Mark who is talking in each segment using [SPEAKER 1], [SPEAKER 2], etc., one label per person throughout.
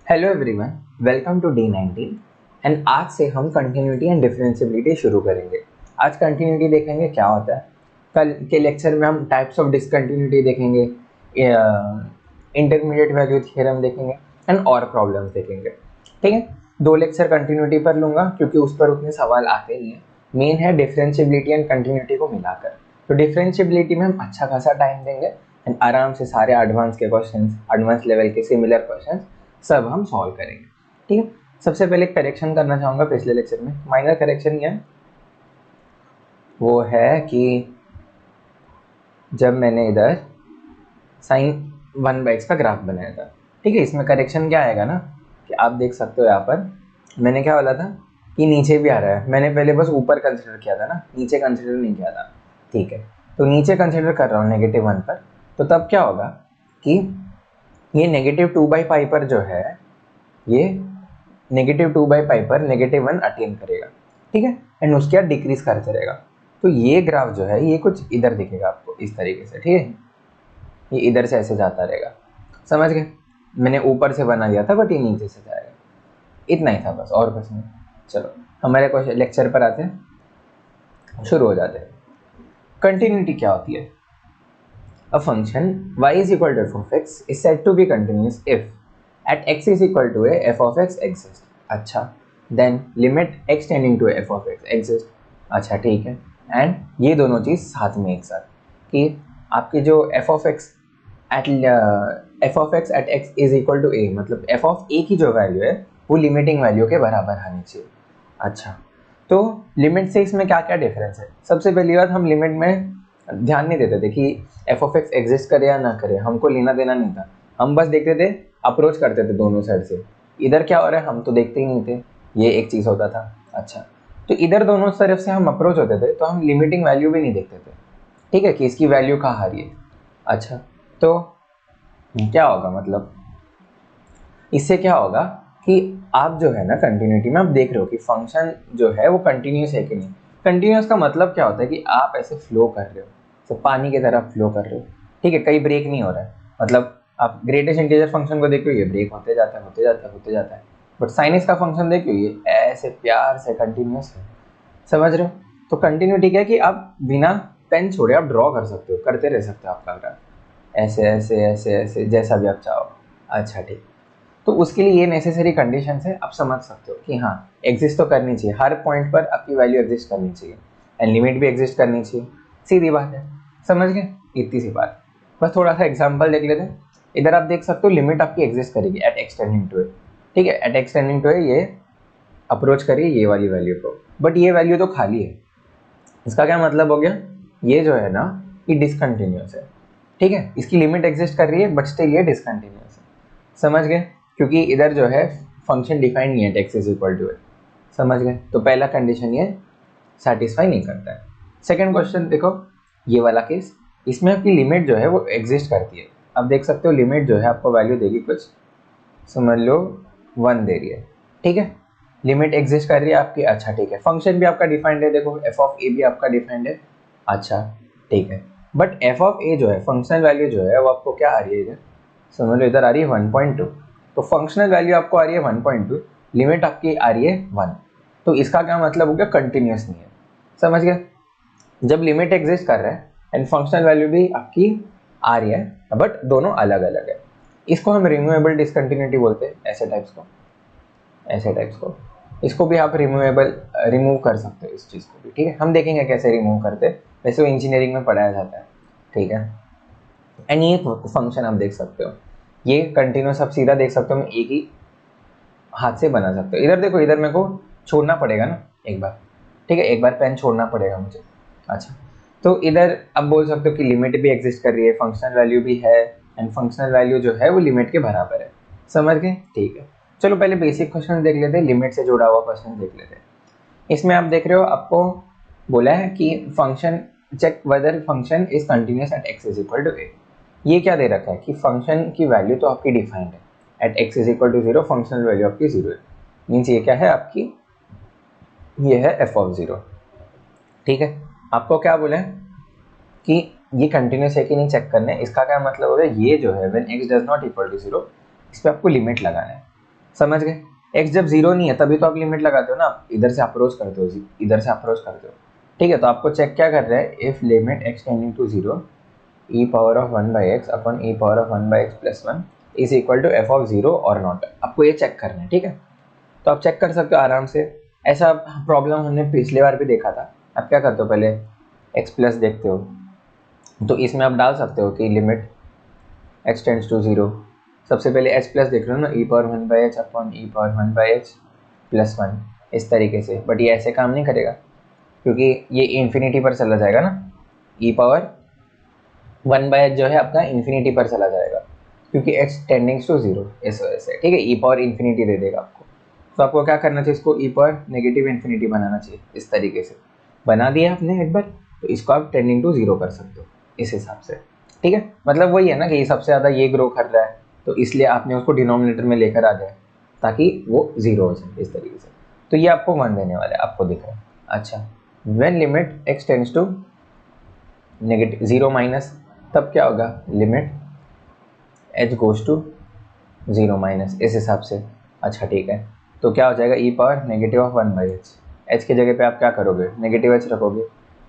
[SPEAKER 1] Hello everyone, welcome to D19 and आज से हम कंटिन्यूटी एंड डिफरेंशियबिलिटी शुरू करेंगे। आज कंटिन्यूटी देखेंगे क्या होता है। कल के लेक्चर में हम टाइप्स ऑफ डिसकंटिन्यूटी देखेंगे, इंटरमीडिएट वैल्यू थ्योरम देखेंगे एंड और प्रॉब्लम्स देखेंगे। ठीक है, 2 लेक्चर कंटिन्यूटी पर लूँगा क्योंकि उस पर उतने सवाल आते नहीं हैं। मेन है डिफरेंशियबिलिटी एंड कंटिन्यूटी को मिलाकर। तो डिफरेंशियबिलिटी में हम अच्छा खासा टाइम देंगे एंड आराम से सारे एडवांस के क्वेश्चंस, एडवांस लेवल के सिमिलर क्वेश्चंस सब हम सॉल्व करेंगे। ठीक है, सबसे पहले करेक्शन करना चाहूँगा पिछले लेक्चर में। माइनर करेक्शन ये वो है कि जब मैंने इधर साइन 1/x का ग्राफ बनाया था, ठीक है, इसमें करेक्शन क्या आएगा ना कि आप देख सकते हो यहाँ पर मैंने क्या बोला था कि नीचे भी आ रहा है। मैंने पहले बस ऊपर कंसिडर किया था ना, नीचे कंसिडर नहीं किया था। ठीक है, तो नीचे कंसिडर कर रहा हूँ -1 पर। तो तब क्या होगा कि ये -2/π पर जो है ये -2/π पर -1 अटेन करेगा। ठीक है, एंड उसके बाद डिक्रीज करते रहेगा। तो ये ग्राफ जो है ये कुछ इधर दिखेगा आपको इस तरीके से। ठीक है, ये इधर से ऐसे जाता रहेगा। समझ गए? मैंने ऊपर से बना दिया था बट ये नीचे से जाएगा। इतना ही था बस, और कुछ नहीं। चलो हमारे क्वेश्चन लेक्चर पर आते हैं, शुरू हो जाते हैं। कंटिन्यूटी क्या होती है? A function y is equal to f of x is said to be continuous if at x is equal to a f of x exists. अच्छा, then limit x tending to a f of x exists. अच्छा ठीक है, and ये दोनों चीज़ साथ में एक साथ कि आपकी जो f of x at x is equal to a, मतलब f of a की जो वैल्यू है वो लिमिटिंग वैल्यू के बराबर आनी चाहिए। अच्छा, तो लिमिट से इसमें क्या क्या डिफरेंस है? सबसे पहली बात, हम लिमिट में ध्यान नहीं देते थे कि एफ ऑफ एक्स एग्जिस्ट करे या ना करे, हमको लेना देना नहीं था। हम बस देखते थे, अप्रोच करते थे दोनों साइड से। इधर क्या हो रहा है हम तो देखते ही नहीं थे, ये एक चीज़ होता था। अच्छा, तो इधर दोनों तरफ से हम अप्रोच होते थे तो हम लिमिटिंग वैल्यू भी नहीं देखते थे। ठीक है, कि इसकी वैल्यू कहाँ आ रही है। अच्छा, तो क्या होगा, मतलब इससे क्या होगा कि आप जो है ना कंटिन्यूटी में आप देख रहे हो कि फंक्शन जो है वो कंटिन्यूस है कि नहीं। कंटिन्यूस का मतलब क्या होता है कि आप ऐसे फ्लो कर रहे हो, तो पानी की तरह फ्लो कर रहे हो। ठीक है, कहीं ब्रेक नहीं हो रहा है। मतलब आप ग्रेटेस्ट इंटीजर फंक्शन को देखो, ये ब्रेक होते जाता है होते जाता है होते जाता है, बट साइनस का फंक्शन देखो ये ऐसे प्यार से कंटिन्यूस है। समझ रहे हो? तो कंटिन्यूटी क्या है कि आप बिना पेन छोड़े आप ड्रॉ कर सकते हो, करते रह सकते हो आपका ग्राफ, ऐसे ऐसे ऐसे ऐसे जैसा भी आप चाहो। अच्छा ठीक, तो उसके लिए ये नेसेसरी कंडीशन है, आप समझ सकते हो कि हाँ एग्जिस्ट तो करनी चाहिए, हर पॉइंट पर आपकी वैल्यू एग्जिस्ट करनी चाहिए एंड लिमिट भी एग्जिस्ट करनी चाहिए। सीधी बात है, समझ गए? इतनी सी बात। बस थोड़ा सा एग्जांपल देख लेते हैं। इधर आप देख सकते हो लिमिट आपकी एग्जिस्ट करेगी एट एक्स टेंडिंग टू ए। ठीक है, at x tending to a ये अप्रोच करिए ये वाली वैल्यू को, बट ये वैल्यू तो खाली है। इसका क्या मतलब हो गया, ये जो है ना ये डिसकंटिन्यूस है। ठीक है, इसकी लिमिट एग्जिस्ट कर रही है बट स्टिल ये डिसकंटिन्यूस है। समझ गए? क्योंकि इधर जो है फंक्शन डिफाइंड नहीं है एक्स इज इक्वल टू ए। समझ गए? तो पहला कंडीशन ये सेटिस्फाई नहीं करता है। सेकंड क्वेश्चन देखो, ये वाला केस, इसमें आपकी लिमिट जो है वो एग्जिस्ट करती है। आप देख सकते हो लिमिट जो है आपको वैल्यू देगी कुछ, समझ लो 1 दे रही है। ठीक है, लिमिट एग्जिस्ट कर रही है आपकी। अच्छा ठीक है, फंक्शन भी आपका डिफाइंड है, देखो एफ ऑफ ए भी आपका डिफाइंड है। अच्छा ठीक है, बट एफ ऑफ ए जो है फंक्शनल वैल्यू जो है वो आपको क्या आ रही है इधर, समझ लो इधर आ रही है 1.2। तो फंक्शनल वैल्यू आपको आ रही है 1.2, लिमिट आपकी आ रही है 1। तो इसका क्या मतलब हो गया, कंटिन्यूस नहीं है। समझ गए? जब लिमिट एग्जिस्ट कर रहा है एंड फंक्शनल वैल्यू भी आपकी आ रही है बट दोनों अलग अलग है, इसको हम रिमूवेबल डिसकंटिन्यूटी बोलते हैं। ऐसे टाइप्स को, ऐसे टाइप्स को, इसको भी आप रिमूव कर सकते हो इस चीज़ को भी। ठीक है, हम देखेंगे कैसे रिमूव करते हैं, वैसे वो इंजीनियरिंग में पढ़ाया जाता है। ठीक है, एंड ये फंक्शन आप देख सकते हो, ये कंटिन्यूस आप सीधा देख सकते हो, मैं एक ही हाथ से बना सकते हो। इधर देखो, इधर मेरे को छोड़ना पड़ेगा ना एक बार। ठीक है, एक बार पेन छोड़ना पड़ेगा मुझे। अच्छा, तो इधर अब बोल सकते हो कि लिमिट भी एग्जिस्ट कर रही है, फंक्शनल वैल्यू भी है एंड फंक्शनल वैल्यू जो है वो लिमिट के बराबर है। समझ गए? ठीक है, चलो पहले बेसिक क्वेश्चन देख लेते हैं, लिमिट से जुड़ा हुआ क्वेश्चन देख लेते हैं। इसमें आप देख रहे हो आपको बोला है कि function check whether function is continuous at x is equal to a. ये क्या दे रखा है कि फंक्शन की वैल्यू तो आपकी डिफाइंड है, at x is equal to 0 functional value आपकी 0 है। मीन्स ये क्या है आपकी, ये है एफ ऑफ 0। ठीक है, आपको क्या बोले कि ये कंटिन्यूस है कि नहीं चेक करना है। इसका क्या मतलब होगा, ये जो है when x does not equal to 0, इस पर आपको लिमिट लगाना है। समझ गए? x जब जीरो नहीं है तभी तो आप लिमिट लगाते हो ना, आप इधर से अप्रोच करते हो, इधर से अप्रोच करते हो, ठीक है। तो आपको चेक क्या कर रहा है, if limit x tending to zero e power of 1/x upon e power of 1/x plus 1 is equal to f of zero और नॉट, आपको ये चेक करना है, ठीक है। तो आप चेक कर सकते हो आराम से। ऐसा प्रॉब्लम हमने पिछली बार भी देखा था। आप क्या करते हो, पहले x प्लस देखते हो, तो इसमें आप डाल सकते हो कि limit x tends to zero, सबसे पहले h प्लस देख रहे हो ना, e power 1/h upon e power 1/h plus 1, इस तरीके से। बट ये ऐसे काम नहीं करेगा क्योंकि ये इन्फिनिटी पर चला जाएगा ना, e पावर 1/h जो है आपका इन्फिनिटी पर चला जाएगा क्योंकि h टेंडिंग्स टू जीरो, इस वजह से, ठीक है। e पावर इन्फिनिटी दे देगा आपको, तो आपको क्या करना चाहिए, इसको e पावर नेगेटिव इन्फिनिटी बनाना चाहिए, इस तरीके से बना दिया आपने एक बार, तो इसको आप टेंडिंग टू जीरो कर सकते हो इस हिसाब से, ठीक है। मतलब वही है ना कि ये सबसे ज़्यादा ये ग्रो कर रहा है, तो इसलिए आपने उसको डिनोमिनेटर में लेकर आ जाए ताकि वो जीरो हो जाए, इस तरीके से। तो ये आपको 1 देने वाला है, आपको दिख रहा है। अच्छा, when limit x tends to negative zero minus, तब क्या होगा, limit h goes to zero minus, इस हिसाब से। अच्छा ठीक है, तो क्या हो जाएगा, e power negative of 1/h, h की जगह पे आप क्या करोगे, नेगेटिव h रखोगे,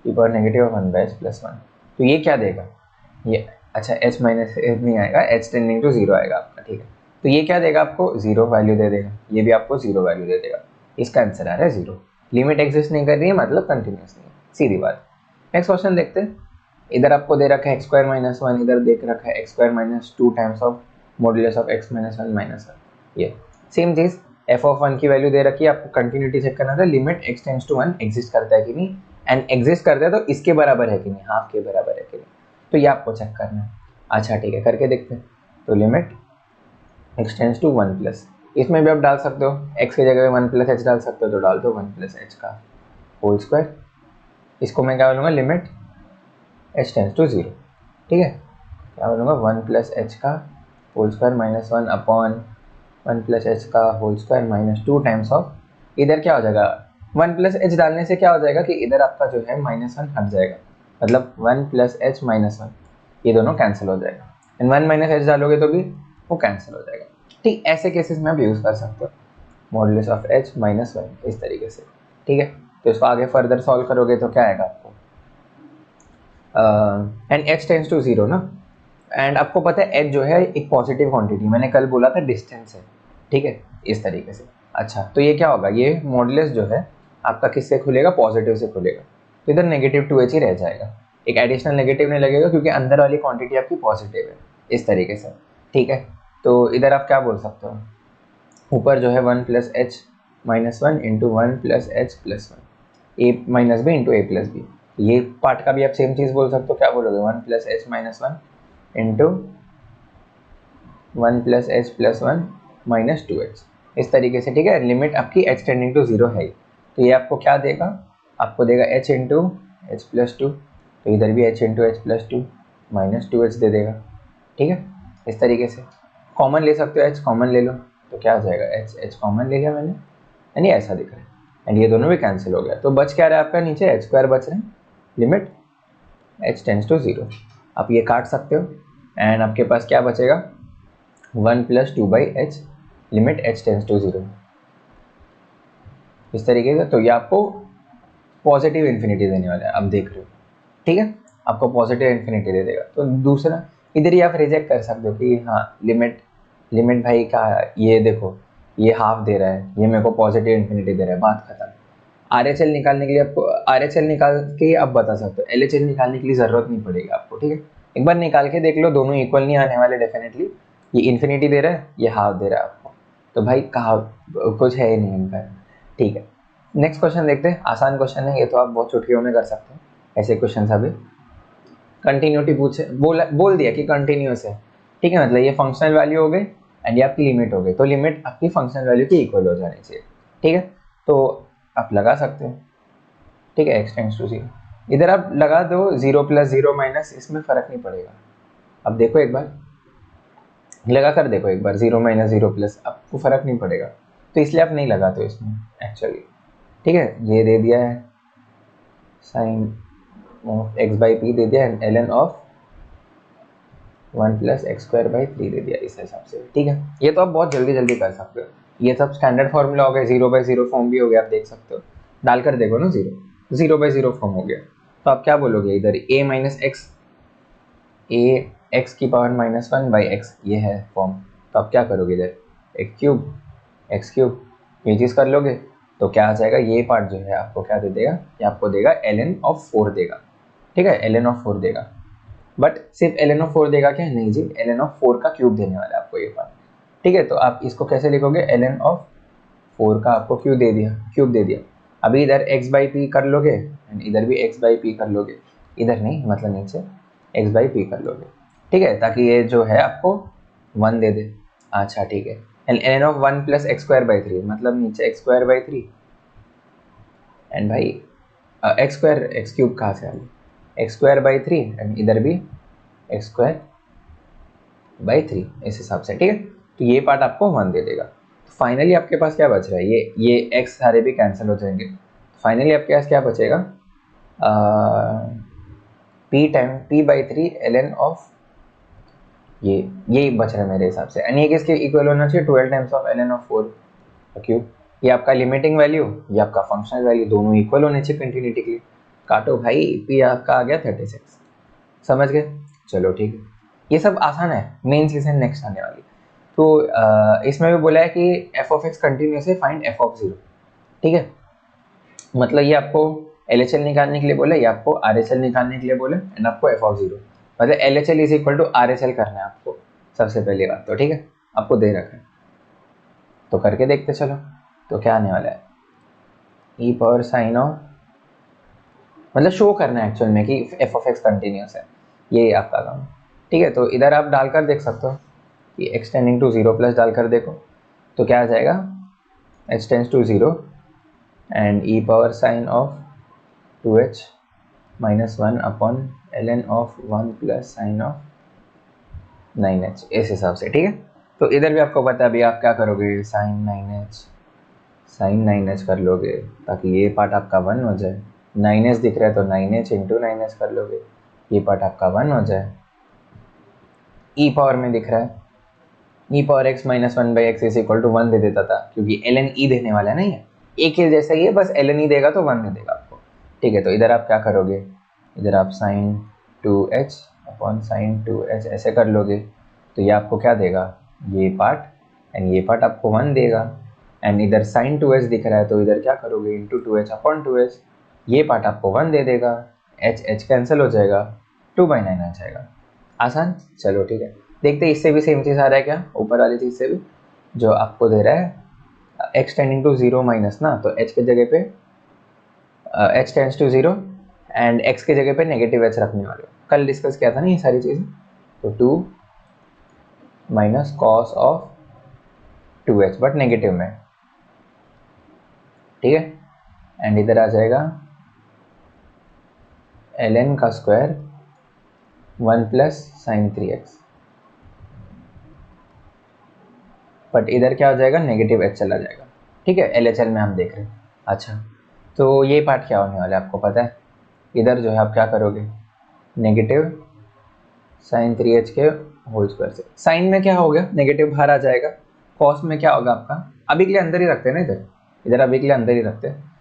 [SPEAKER 1] e power negative of 1/h plus 1, तो ये क्या देगा, ये, अच्छा h माइनस h नहीं आएगा, h टेंडिंग टू जीरो आएगा आपका, ठीक है। तो ये क्या देगा आपको, जीरो वैल्यू दे देगा, ये भी आपको जीरो वैल्यू दे देगा। इसका आंसर आ रहा है जीरो। लिमिट एग्जिस्ट नहीं कर रही है मतलब कंटिन्यूस नहीं है, सीधी बात। नेक्स्ट क्वेश्चन देखते हैं। इधर आपको दे रखा है एक्स स्क्वायर माइनस वन, इधर देख रखा है x square minus two times of modulus of x minus one minus one. ये सेम चीज़, एफ ऑफ वन की वैल्यू दे रखी है, आपको कंटिन्यूटी चेक करना था, limit x tends to one exist करता है कि नहीं, एंड एग्जिस्ट करता है तो इसके बराबर है कि नहीं, हाफ के बराबर है कि नहीं, तो ये आपको चेक करना है। अच्छा ठीक है, करके देखते हैं। तो limit x tends to one plus, इसमें भी आप डाल सकते हो, एक्स की जगह वन प्लस एच डाल सकते हो, तो डाल दो वन प्लस एच का होल स्क्वायर। इसको मैं क्या बोलूँगा, limit h tends to zero, ठीक है। क्या बोलूँगा, वन प्लस एच का whole square minus one upon one plus h का whole square minus two times of, इधर क्या हो जाएगा, वन प्लस एच डालने से क्या हो जाएगा कि इधर आपका जो है माइनस वन हट जाएगा, मतलब one plus h minus one, ये दोनों कैंसिल हो जाएगा, एंड वन माइनस एच डालोगे तो भी वो कैंसिल हो जाएगा, ठीक। ऐसे केसेस में आप यूज़ कर सकते हो modulus of H minus one, इस तरीके से, ठीक है। तो इसको आगे फर्दर सॉल्व करोगे तो क्या आएगा आपको, and h tends to zero ना, एंड आपको पता है एच जो है एक पॉजिटिव क्वांटिटी, मैंने कल बोला था डिस्टेंस है, ठीक है, इस तरीके से। अच्छा, तो ये क्या होगा, ये मॉडुलस जो है आपका किससे खुलेगा, पॉजिटिव से खुलेगा, तो इधर नेगेटिव टू एच ही रह जाएगा, एक एडिशनल नेगेटिव नहीं लगेगा क्योंकि अंदर वाली क्वांटिटी आपकी पॉजिटिव है, इस तरीके से, ठीक है। तो इधर आप क्या बोल सकते हो, ऊपर जो है one plus h minus one into one plus h plus one, a minus b into a plus b, ये पार्ट का भी आप सेम चीज़ बोल सकते हो, क्या बोलोगे, one plus h minus one into one plus h plus one minus two H, इस तरीके से, ठीक है। लिमिट आपकी एच टेंडिंग टू जीरो है, तो ये आपको क्या देगा, आपको देगा h into h plus two, तो इधर भी h into h plus two minus two h दे देगा, ठीक है, इस तरीके से। कॉमन ले सकते हो, एच कॉमन ले लो तो क्या हो जाएगा, एच एच कॉमन ले लिया मैंने, यानी ऐसा दिख रहा है, एंड ये दोनों भी कैंसिल हो गया, तो बच क्या रहा है आपका, नीचे एच स्क्वायर बच रहे हैं, limit h tends to zero, आप ये काट सकते हो, एंड आपके पास क्या बचेगा, one plus two by h, limit h tends to zero, इस तरीके से। तो ये आपको पॉजिटिव इन्फिनिटी देने वाला है, अब देख रहे हो, ठीक है, आपको पॉजिटिव इन्फिनिटी दे देगा। तो दूसरा इधर ही आप रिजेक्ट कर सकते हो कि हाँ लिमिट भाई का, ये देखो ये हाफ दे रहा है, ये मेरे को पॉजिटिव इन्फिनिटी दे रहा है, बात खत्म। RHL निकालने के लिए आपको RHL निकाल के आप बता सकते हो, LHL निकालने के लिए ज़रूरत नहीं पड़ेगी आपको, ठीक है। एक बार निकाल के देख लो, दोनों इक्वल नहीं आने वाले डेफिनेटली, ये इन्फिनिटी दे रहा है, ये हाफ दे रहा है आपको, तो भाई कहा कुछ है ही नहीं इनका, ठीक है। नेक्स्ट क्वेश्चन देखते हैं, आसान क्वेश्चन है ये, तो आप बहुत चुटकियों में कर सकते हैं ऐसे क्वेश्चन अभी। कंटिन्यूटी पूछे, बोल दिया कि कंटिन्यूस है, ठीक है, मतलब ये फंक्शनल वैल्यू हो गई एंड ये आपकी लिमिट हो गई, तो लिमिट आपकी फंक्शनल वैल्यू के इक्वल हो जानी चाहिए, ठीक है। तो आप लगा सकते हो, ठीक है, एक्स टेंड्स टू जीरो, इधर आप लगा दो जीरो प्लस जीरो माइनस, इसमें फ़र्क नहीं पड़ेगा। अब देखो एक बार लगा कर देखो एक बार, जीरो माइनस जीरो प्लस, आपको फ़र्क नहीं पड़ेगा, तो इसलिए आप नहीं लगाते हो इसमें एक्चुअली, ठीक है। ये दे दिया है sine of x by p दे दिया, and ln of 1 plus x square by 3 दे दिया इस हिसाब से, ठीक है। ये तो आप बहुत जल्दी जल्दी कर सकते हो, ये सब स्टैंडर्ड फॉर्मूला हो गया, 0/0 फॉर्म भी हो गया, आप देख सकते हो, डालकर देखो ना, 0/0 फॉर्म हो गया। तो आप क्या बोलोगे इधर, a minus x, A x की पावर -1 बाई एक्स, ये है फॉर्म। तो आप क्या करोगे इधर, एक्स क्यूब, ये चीज़ कर लोगे तो क्या आ जाएगा, ये पार्ट जो है आपको क्या दे देगा, ये आपको देगा ln ऑफ 4 देगा, ठीक है, ln ऑफ 4 देगा। बट सिर्फ ln ऑफ 4 देगा क्या, नहीं जी, ln ऑफ 4 का क्यूब देने वाला है आपको ये पार्ट, ठीक है। तो आप इसको कैसे लिखोगे, ln ऑफ 4 का आपको क्यूब दे दिया। अभी इधर x बाई पी कर लोगे एंड इधर भी x बाई पी कर लोगे, इधर नहीं मतलब नीचे x बाई पी कर लोगे, ठीक है, ताकि ये जो है आपको 1 दे दे। अच्छा ठीक है, and ln of 1 plus x square by 3, मतलब नीचे एक्स स्क्वायर बाई 3 एंड भाई एक्स स्क्वायर, एक्स क्यूब कहाँ से आ गया, एक्स स्क्वायर बाई 3 एंड इधर भी एक्स स्क्वायर बाई 3 इस हिसाब से, ठीक है। तो ये पार्ट आपको 1 दे देगा। तो फाइनली आपके पास क्या बच रहा है, ये एक्स सारे भी कैंसिल हो जाएंगे। फाइनली आपके पास क्या बचेगा, P time P by 3 ln of, ये बच रहा है मेरे हिसाब से, एंड ये किसके इक्वल होना चाहिए, 12 times of ln of 4 cube. ये आपका लिमिटिंग वैल्यू, ये आपका फंक्शनल वैल्यू, दोनों इक्वल होने चाहिए कंटिन्यूटी के लिए। काटो भाई, पी आपका आ गया 36, समझ गए, चलो ठीक है। ये सब आसान है, मेन चीज़ है नेक्स्ट आने वाली। तो इसमें भी बोला है कि एफ ऑफ एक्स कंटिन्यूस है, फाइंड एफ ऑफ 0, ठीक है। मतलब ये आपको LHL निकालने के लिए बोला, ये आपको RHL निकालने के लिए बोला, एंड आपको एफ ऑफ 0 मतलब LHL is equal to RHL करना है आपको, सबसे पहली बात तो, ठीक है, आपको दे रखा है तो करके देखते चलो। तो क्या आने वाला है, ई पावर साइन ऑफ, मतलब शो करना है एक्चुअल में कि एफ ऑफ एक्स कंटिन्यूस है, ये आपका काम, ठीक है। तो इधर आप डालकर देख सकते हो कि एक्स टेंडिंग टू 0 प्लस डालकर देखो तो क्या आ जाएगा, h tends to 0 and e power sine of 2h minus 1 upon ln of 1 plus sine of 9h, इस हिसाब से, ठीक है। तो इधर भी आपको पता है, अभी आप क्या करोगे, साइन 9h कर लोगे ताकि ये पार्ट आपका 1 हो जाए, 9h दिख रहा है तो 9h इंटू 9h कर लोगे, ये पार्ट आपका 1 हो जाए। ई पावर में दिख रहा है, e power x minus 1 by x is equal to 1 दे देता था, क्योंकि ln ई देने वाला है ना, ये एक ही जैसा ही है, बस ln ई देगा तो 1 दे देगा आपको, ठीक है। तो इधर आप क्या करोगे, इधर आप sign 2h upon sine 2h ऐसे कर लोगे तो ये आपको क्या देगा, ये पार्ट एंड ये पार्ट आपको 1 देगा, एंड इधर साइन 2h दिख रहा है तो इधर क्या करोगे, इंटू 2h अपॉन 2h, ये पार्ट आपको 1 दे देगा, h कैंसिल हो जाएगा, 2/9 आ जाएगा, आसान। चलो ठीक है, देखते हैं इससे भी सेम चीज़ आ रहा है क्या, ऊपर वाली चीज़ से भी, जो आपको दे रहा है x टेंडिंग टू 0 माइनस ना, तो h के जगह पे h tends to 0 and x के जगह पे नेगेटिव h रखने वाले, कल डिस्कस किया था ना ये सारी चीज़ें। तो 2 minus cos of 2h but negative में, ठीक है, एंड इधर आ जाएगा ln का square 1 plus sign 3x, but इधर क्या हो जाएगा, नेगेटिव h चला जाएगा, ठीक है, LHL में हम देख रहे हैं। अच्छा, तो ये पार्ट क्या होने वाला है आपको पता है, इधर जो है आप क्या करोगे, नेगेटिव साइन 3h के होल स्क्वायर से, साइन में क्या हो गया, नेगेटिव बाहर आ जाएगा, कॉस में क्या होगा आपका, अभी के लिए अंदर ही रखते हैं ना, इधर अभी के लिए अंदर ही रखते हैं,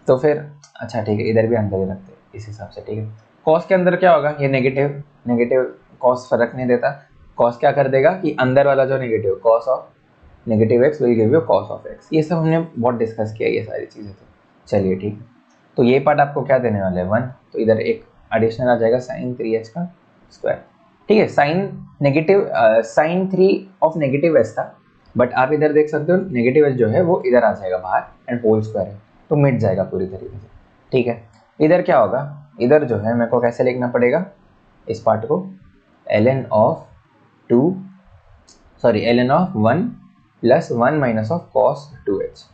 [SPEAKER 1] तो फिर अच्छा ठीक है, इधर भी अंदर ही रखते हैं इस हिसाब से, ठीक है। कॉस के अंदर क्या होगा, ये नेगेटिव कॉस फर्क नहीं देता, कॉस क्या कर देगा कि अंदर वाला जो negative, cos of negative x will give you cos of x, ये सब हमने बहुत डिस्कस किया ये सारी चीज़ें, तो चलिए ठीक है। तो ये पार्ट आपको क्या देने वाले हैं, 1, तो इधर एक एडिशनल आ जाएगा साइन 3h का स्क्वायर, ठीक है। साइन 3 ऑफ नेगेटिव एच था, बट आप इधर देख सकते हो नेगेटिव एच जो है वो इधर आ जाएगा बाहर एंड होल स्क्वायर है तो मिट जाएगा पूरी तरीके से, ठीक है। इधर क्या होगा, इधर जो है मेरे को कैसे लिखना पड़ेगा इस पार्ट को, ln of 1 plus 1 minus of cos 2h,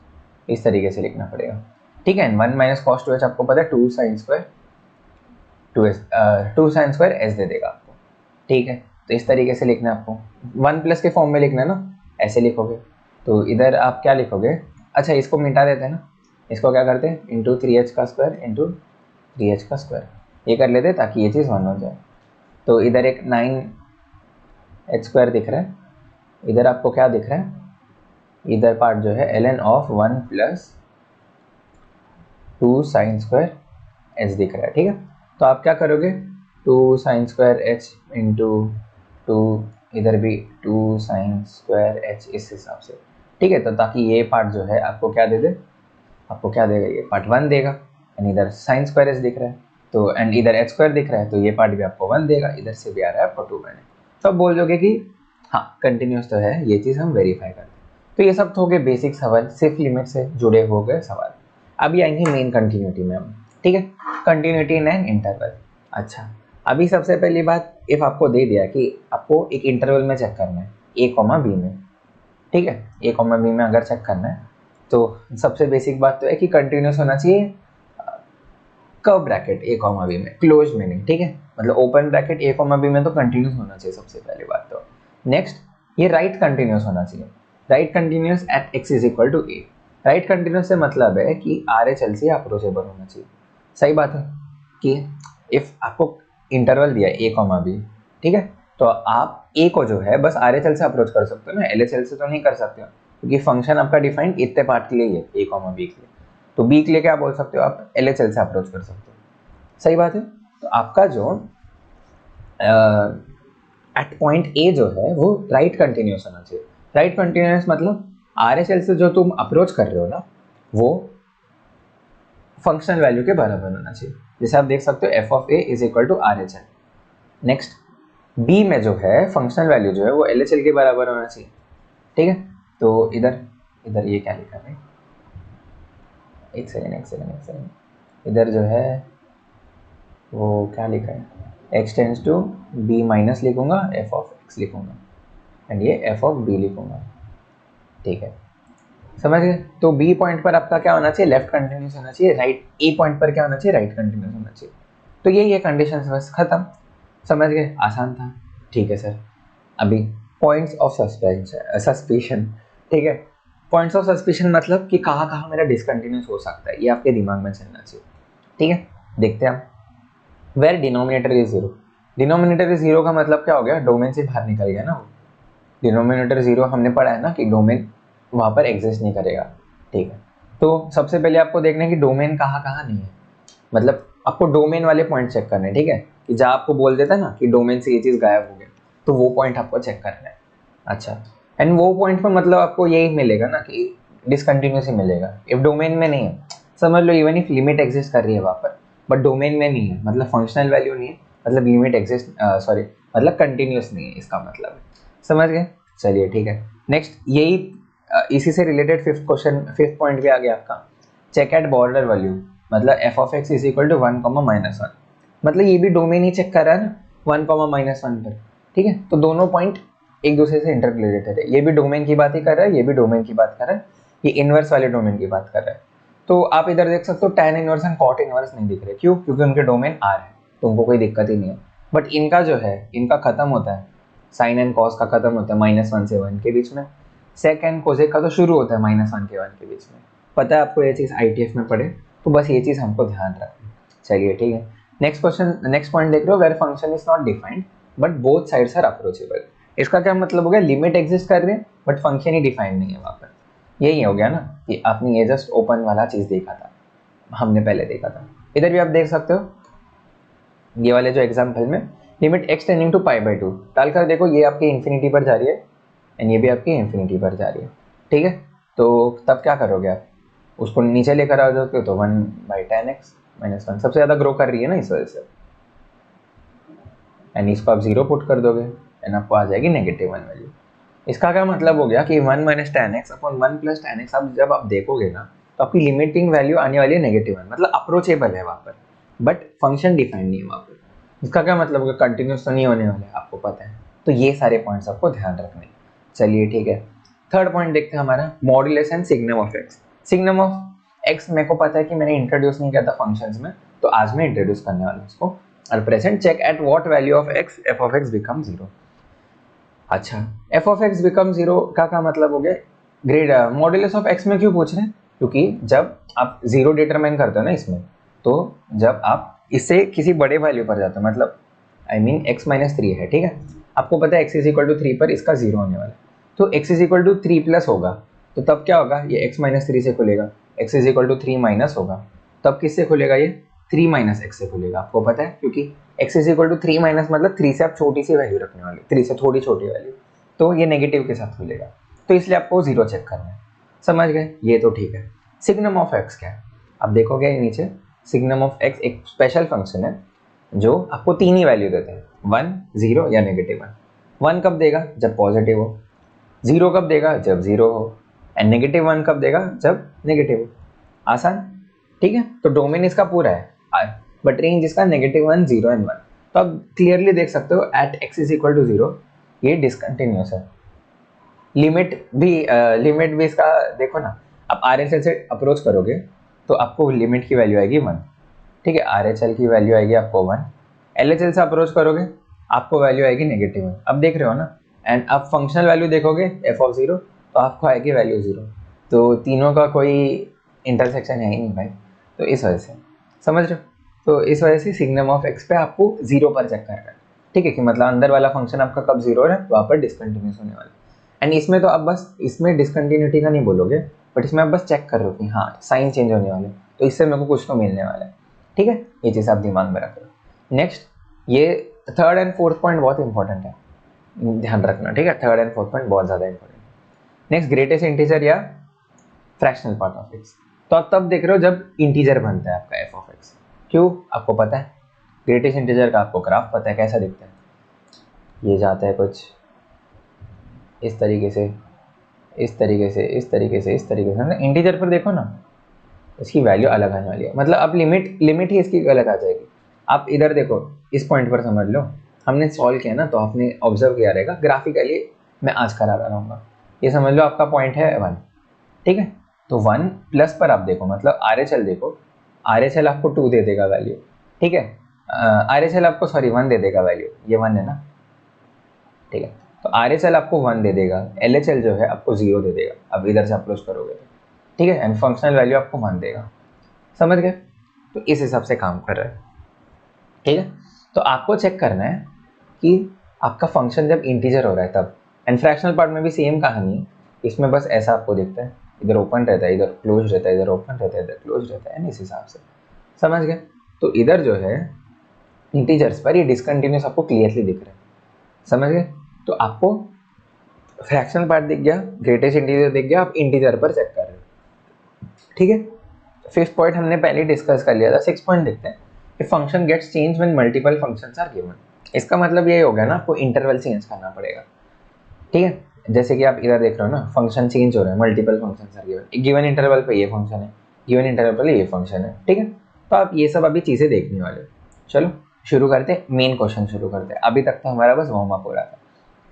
[SPEAKER 1] इस तरीके से लिखना पड़ेगा, ठीक है। 1 माइनस कॉस 2h आपको पता है 2 साइन स्क्वायर एच दे देगा आपको, ठीक है। तो इस तरीके से लिखना है आपको, 1 प्लस के फॉर्म में लिखना है ना, ऐसे लिखोगे। तो इधर आप क्या लिखोगे, अच्छा इसको मिटा देते हैं ना, इसको क्या करते हैं, इंटू 3h का स्क्वायर इंटू 3h का स्क्वायर, ये कर लेते हैं ताकि ये चीज़ 1 हो जाए। तो इधर एक 9 एच स्क्वायर दिख रहा है, इधर आपको क्या दिख रहा है, इधर पार्ट जो है ln of 1 plus 2 sine square H दिख रहा है, ठीक है। तो आप क्या करोगे, 2 साइन स्क्वायर एच इंटू 2, इधर भी 2 साइन स्क्वायर एच, इस हिसाब से, ठीक है। तो ताकि ये पार्ट जो है आपको क्या दे दे, आपको क्या देगा, ये पार्ट 1 देगा, एंड इधर साइन स्क्वायर एच दिख रहा है तो, एंड इधर एच स्क्वायर दिख रहा है तो ये पार्ट भी आपको 1 देगा, इधर से भी आ रहा है आपको 2 मैंने। तो आप बोल दोगे कि हाँ कंटिन्यूस तो है, ये चीज़ हम वेरीफाई करते हैं। तो ये सब तो हो गए बेसिक सवाल, सिर्फ लिमिट से जुड़े हो गए सवाल। अभी आएंगे मेन कंटिन्यूटी में हम, ठीक है, कंटिन्यूटी इन एन इंटरवल। अच्छा, अभी सबसे पहली बात, इफ आपको दे दिया कि आपको एक इंटरवल में चेक करना है ए कॉमा बी में, ठीक है, ए कॉमा बी में अगर चेक करना है तो सबसे बेसिक बात तो है कि कंटिन्यूस होना चाहिए कर्व ब्रैकेट ए कॉमा बी में, क्लोज में नहीं, ठीक है, मतलब ओपन ब्रैकेट ए कॉमा बी में तो कंटिन्यूस होना चाहिए सबसे पहली बात तो। नेक्स्ट, ये राइट कंटिन्यूस होना चाहिए, right continuous at x is equal to a. Right continuous से मतलब है कि आर एच एल से अप्रोचेबल होना चाहिए। सही बात है कि इफ आपको इंटरवल दिया ए कॉमा बी, ठीक है, तो आप ए को जो है बस आर एच एल से अप्रोच कर सकते हो ना, एल एच एल से तो नहीं कर सकते हो, क्योंकि फंक्शन आपका डिफाइंड इतने पार्ट के लिए है ए कॉमा बी के लिए। तो बी के लिए क्या बोल सकते हो आप, एल एच एल से अप्रोच कर सकते हो। सही बात है। तो आपका जो एट पॉइंट ए जो है वो राइट कंटिन्यूस होना चाहिए। राइट कंटिन्यूस मतलब आर एच एल से जो तुम अप्रोच कर रहे हो ना, वो फंक्शनल वैल्यू के बराबर होना चाहिए। जैसे आप देख सकते हो f of a is equal to R H L. Next, B में जो है फंक्शनल वैल्यू जो है वो एल एच एल के बराबर होना चाहिए, ठीक है। तो इधर इधर ये क्या लिखा है, एक सेकेंड, इधर जो है वो क्या लिखा है, x tends to b minus लिखूंगा, एफ ऑफ एक्स लिखूंगा, एंड ये एफ ऑफ बी लिखूंगा, ठीक है, समझ गए। तो बी पॉइंट पर आपका क्या होना चाहिए, लेफ्ट कंटिन्यूस होना चाहिए, राइट ए पॉइंट पर क्या होना चाहिए, राइट कंटिन्यूस होना चाहिए। तो ये कंडीशन बस खत्म, समझ गए, आसान था, ठीक है सर। अभी पॉइंट्स ऑफ सस्पेंशन, ठीक है, पॉइंट्स ऑफ सस्पेंशन मतलब कि कहाँ कहाँ मेरा डिसकंटिन्यूस हो सकता है, ये आपके दिमाग में चलना चाहिए, ठीक है। देखते हैं हम, where denominator is zero. Denominator is zero का मतलब क्या हो गया, डोमेन से बाहर निकल गया ना वो। डिनोमिनेटर जीरो हमने पढ़ा है ना कि डोमेन वहाँ पर एग्जिस्ट नहीं करेगा, ठीक है। तो सबसे पहले आपको देखना है कि डोमेन कहाँ कहाँ नहीं है, मतलब आपको डोमेन वाले पॉइंट चेक करने हैं, ठीक है, कि जहाँ आपको बोल देता है ना कि डोमेन से ये चीज़ गायब हो गया, तो वो पॉइंट आपको चेक करना है। अच्छा, एंड वो पॉइंट पर मतलब आपको यही मिलेगा ना कि डिसकंटिन्यूस ही मिलेगा। इफ डोमेन में नहीं है, समझ लो इवन इफ लिमिट एग्जिस्ट कर रही है वहाँ पर, बट डोमेन में नहीं है, मतलब फंक्शनल वैल्यू नहीं है, मतलब लिमिट एग्जिस्ट, सॉरी मतलब कंटिन्यूस नहीं है, इसका मतलब है, समझ गए। चलिए ठीक है, नेक्स्ट यही इसी से related fifth question, fifth point भी आ गया आपका, चेक एट बॉर्डर वैल्यू, मतलब f of x is equal to 1, -1, मतलब ये भी डोमेन ही चेक कर रहा है ना 1, -1 पर, ठीक है। तो दोनों पॉइंट एक दूसरे से इंटररिलेटेड है, ये भी डोमेन की बात ही कर रहा है, ये भी डोमेन की बात कर रहा है, ये इनवर्स वाले डोमेन की बात कर रहा है। तो आप इधर देख सकते हो tan inverse and cot inverse नहीं दिख रहे, क्यों, क्योंकि उनके डोमेन आर है, तो उनको कोई दिक्कत ही नहीं है। बट इनका जो है, इनका खत्म होता है, साइन एंड कॉस का खत्म होता है -1 से 1 के बीच में, सेक एंड कोसेक का तो शुरू होता है -1 के 1 के बीच में। पता है आपको ये चीज़ ITF में पढ़े, तो बस ये चीज़ हमको ध्यान रखनी। चलिए ठीक है, नेक्स्ट क्वेश्चन, नेक्स्ट पॉइंट देख रहे हो, where function is not defined but both sides are approachable. इसका क्या मतलब हो गया, लिमिट एग्जिस्ट कर रही है बट फंक्शन ही डिफाइंड नहीं है वहाँ पर। यही हो गया ना कि आपने ये जस्ट ओपन वाला चीज़ देखा था, हमने पहले देखा था। इधर भी आप देख सकते हो, ये वाले जो एग्जाम्पल में लिमिट x टेंडिंग टू π/2 डालकर देखो, ये आपकी इन्फिनिटी पर जा रही है एंड ये भी आपकी इन्फिनिटी पर जा रही है, ठीक है। तो तब क्या करोगे आप, उसको नीचे लेकर आ जाओगे तो 1/tan x - 1 सबसे ज़्यादा ग्रो कर रही है ना इस वजह से, एंड इसको आप 0 पुट कर दोगे एंड आपको आ जाएगी -1 वैल्यू। इसका क्या मतलब हो गया कि 1 - tan x upon 1 + tan x, आप जब आप देखोगे ना तो आपकी लिमिटिंग वैल्यू आने वाली है -1, मतलब अप्रोचेबल है वहाँ पर, बट फंक्शन डिफाइंड नहीं है वहाँ पर। इसका क्या मतलब होगा, कंटिन्यूस तो नहीं होने वाला है, आपको पता है। तो ये सारे पॉइंट्स आपको ध्यान रखने। चलिए ठीक है, थर्ड पॉइंट देखते हैं हमारा, modulus and signum of x. Signum of x मेरे को पता है कि मैंने इंट्रोड्यूस नहीं किया था फंक्शंस में, तो आज मैं इंट्रोड्यूस करने वाला हूँ उसको। और present check at what value of x f of x become 0। अच्छा, एफ ऑफ एक्स बिकम 0 का क्या मतलब हो गया, ग्रेड मॉड्यूलस ऑफ एक्स में क्यों पूछ रहे हैं, क्योंकि जब आप 0 डिटरमाइन करते हो ना इसमें, तो जब आप इससे किसी बड़े वैल्यू पर जाते हो, मतलब आई मीन x - 3 है, ठीक है, आपको पता है x इज इक्वल टू 3 पर इसका 0 होने वाला है, तो x is equal to 3 plus होगा, तो तब क्या होगा, ये x माइनस 3 से खुलेगा, x is equal to 3 minus होगा, तब किससे खुलेगा, ये 3 माइनस x से खुलेगा, आपको पता है, क्योंकि x is equal to 3 minus मतलब 3 से आप छोटी सी वैल्यू रखने वाले, 3 से थोड़ी छोटी वैल्यू, तो ये नेगेटिव के साथ खुलेगा, तो इसलिए आपको 0 चेक करना है। समझ गए, ये तो ठीक है। सिग्नम ऑफ x क्या है, आप देखोगे नीचे, सिग्नम ऑफ x एक स्पेशल फंक्शन है जो आपको 3 ही वैल्यू देते हैं, 1, 0 या -1। 1 कब देगा, जब पॉजिटिव हो, 0 कब देगा, जब 0 हो, एंड -1 कब देगा, जब नेगेटिव हो। आसान, ठीक है। तो डोमेन इसका पूरा है, बट रेंज इसका -1, 0 एंड 1। तो आप क्लियरली देख सकते हो at x is equal to 0 ये डिसकंटिन्यूस है। लिमिट भी इसका देखो ना, आप RHL से अप्रोच करोगे तो आपको लिमिट की वैल्यू आएगी 1, ठीक है, RHL की वैल्यू आएगी आपको 1। LHL से अप्रोच करोगे आपको वैल्यू आएगी -1। अब देख रहे हो ना, एंड आप फंक्शनल वैल्यू देखोगे f(0) तो आपको आएगी वैल्यू 0, तो तीनों का कोई इंटरसेक्शन है ही नहीं भाई, तो इस वजह से, समझ रहे हो। तो इस वजह से सिग्नम ऑफ x पे आपको 0 पर चेक करना है, ठीक है, कि मतलब अंदर वाला फंक्शन आपका कब 0 हो रहा है, वहाँ पर डिसकंटिन्यूस होने वाला है। एंड इसमें तो आप बस इसमें डिसकंटिन्यूटी का नहीं बोलोगे, बट इसमें आप बस चेक कर रहे हो कि हाँ साइन चेंज होने वाले, तो इससे मेरे को कुछ तो मिलने वाला है, ठीक है, ये चीज़ आप दिमाग में रख लो। नेक्स्ट, ये 3rd एंड 4th पॉइंट बहुत इंपॉर्टेंट है, ध्यान रखना, ठीक है, 3rd एंड 4th पॉइंट बहुत ज़्यादा इंपॉर्टेंट है। नेक्स्ट, ग्रेटेस्ट इंटीजर या फ्रैक्शनल पार्ट ऑफ x, तो आप तब देख रहे हो जब इंटीजर बनता है आपका f ऑफ x। क्यों, आपको पता है ग्रेटेस्ट इंटीजर का, आपको ग्राफ पता है कैसा दिखता है, ये जाता है कुछ इस तरीके से, इस तरीके से, इस तरीके से, इस तरीके से। इंटीजर पर देखो ना, इसकी वैल्यू अलग आने वाली है, मतलब अब लिमिट ही इसकी गलत आ जाएगी। आप इधर देखो, इस पॉइंट पर समझ लो, हमने सॉल्व किया ना, तो आपने ऑब्जर्व किया रहेगा ग्राफिकली, मैं आज करा रहा हूँ, ये समझ लो आपका पॉइंट है 1, ठीक है, तो 1 प्लस पर आप देखो, मतलब RHL देखो, RHL आपको 2 दे देगा वैल्यू, ठीक है, RHL आपको 1 दे देगा वैल्यू, ये 1 है ना, ठीक है, तो RHL आपको 1 दे देगा, LHL जो है आपको 0 दे देगा, अब इधर से अप्रोच करोगे तो, ठीक है, एंड फंक्शनल वैल्यू आपको 1 देगा, समझ गए, तो इस हिसाब से काम कर रहा है, ठीक है। तो आपको चेक करना है कि आपका फंक्शन जब इंटीजर हो रहा है तब, एंड फ्रैक्शनल पार्ट में भी सेम कहानी है, इसमें बस ऐसा आपको दिखता है, इधर ओपन रहता है, इधर क्लोज रहता है, इधर ओपन रहता है, इधर क्लोज रहता है, इस हिसाब से, समझ गए। तो इधर जो है इंटीजर्स पर ये डिसकंटिन्यूस आपको क्लियरली दिख रहा है, समझ गए। तो आपको फ्रैक्शनल पार्ट दिख गया, ग्रेटेस्ट इंटीजर दिख गया, आप इंटीजर पर चेक कर रहे हो, ठीक है। 5th पॉइंट हमने पहले डिस्कस कर लिया था। 6th पॉइंट देखते हैं कि function gets change when multiple functions are given. इसका मतलब ये हो गया ना, आपको इंटरवल चेंज करना पड़ेगा, ठीक है, जैसे कि आप इधर देख रहे हो ना, फंक्शन चेंज हो रहा है, multiple functions are given, given interval पे ये फंक्शन है, गिवन इंटरवल पे ये फंक्शन है, ठीक है। तो आप ये सब अभी चीज़ें देखने वाले हो। चलो शुरू करते हैं, मेन क्वेश्चन शुरू करते हैं, अभी तक तो हमारा बस वार्म अप हो रहा था,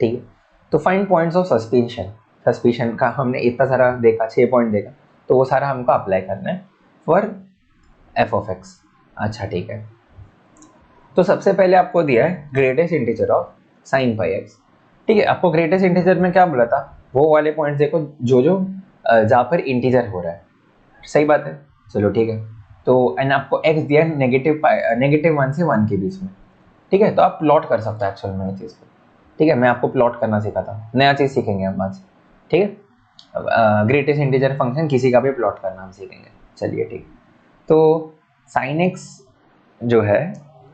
[SPEAKER 1] ठीक है। तो फाइंड पॉइंट्स ऑफ सस्पेंशन का हमने इतना सारा देखा, 6 पॉइंट देखा, तो वो सारा हमको अप्लाई करना है फॉर f ऑफ x। अच्छा ठीक है, तो सबसे पहले आपको दिया है greatest integer of sin pi x, ठीक है। आपको ग्रेटेस्ट इंटीजर में क्या बोला था, वो वाले पॉइंट्स देखो जो जहाँ पर इंटीजर हो रहा है, सही बात है, चलो ठीक है। तो एंड आपको x दिया है -1 से 1 के बीच में, ठीक है। तो आप प्लॉट कर सकते हो एक्चुअल में ये चीज़ को, ठीक है, मैं आपको प्लॉट करना सिखाता हूँ, नया चीज़ सीखेंगे हम आज, ठीक है। ग्रेटेस्ट इंटीजर फंक्शन किसी का भी प्लॉट करना हम सीखेंगे, चलिए ठीक है। तो sin x जो है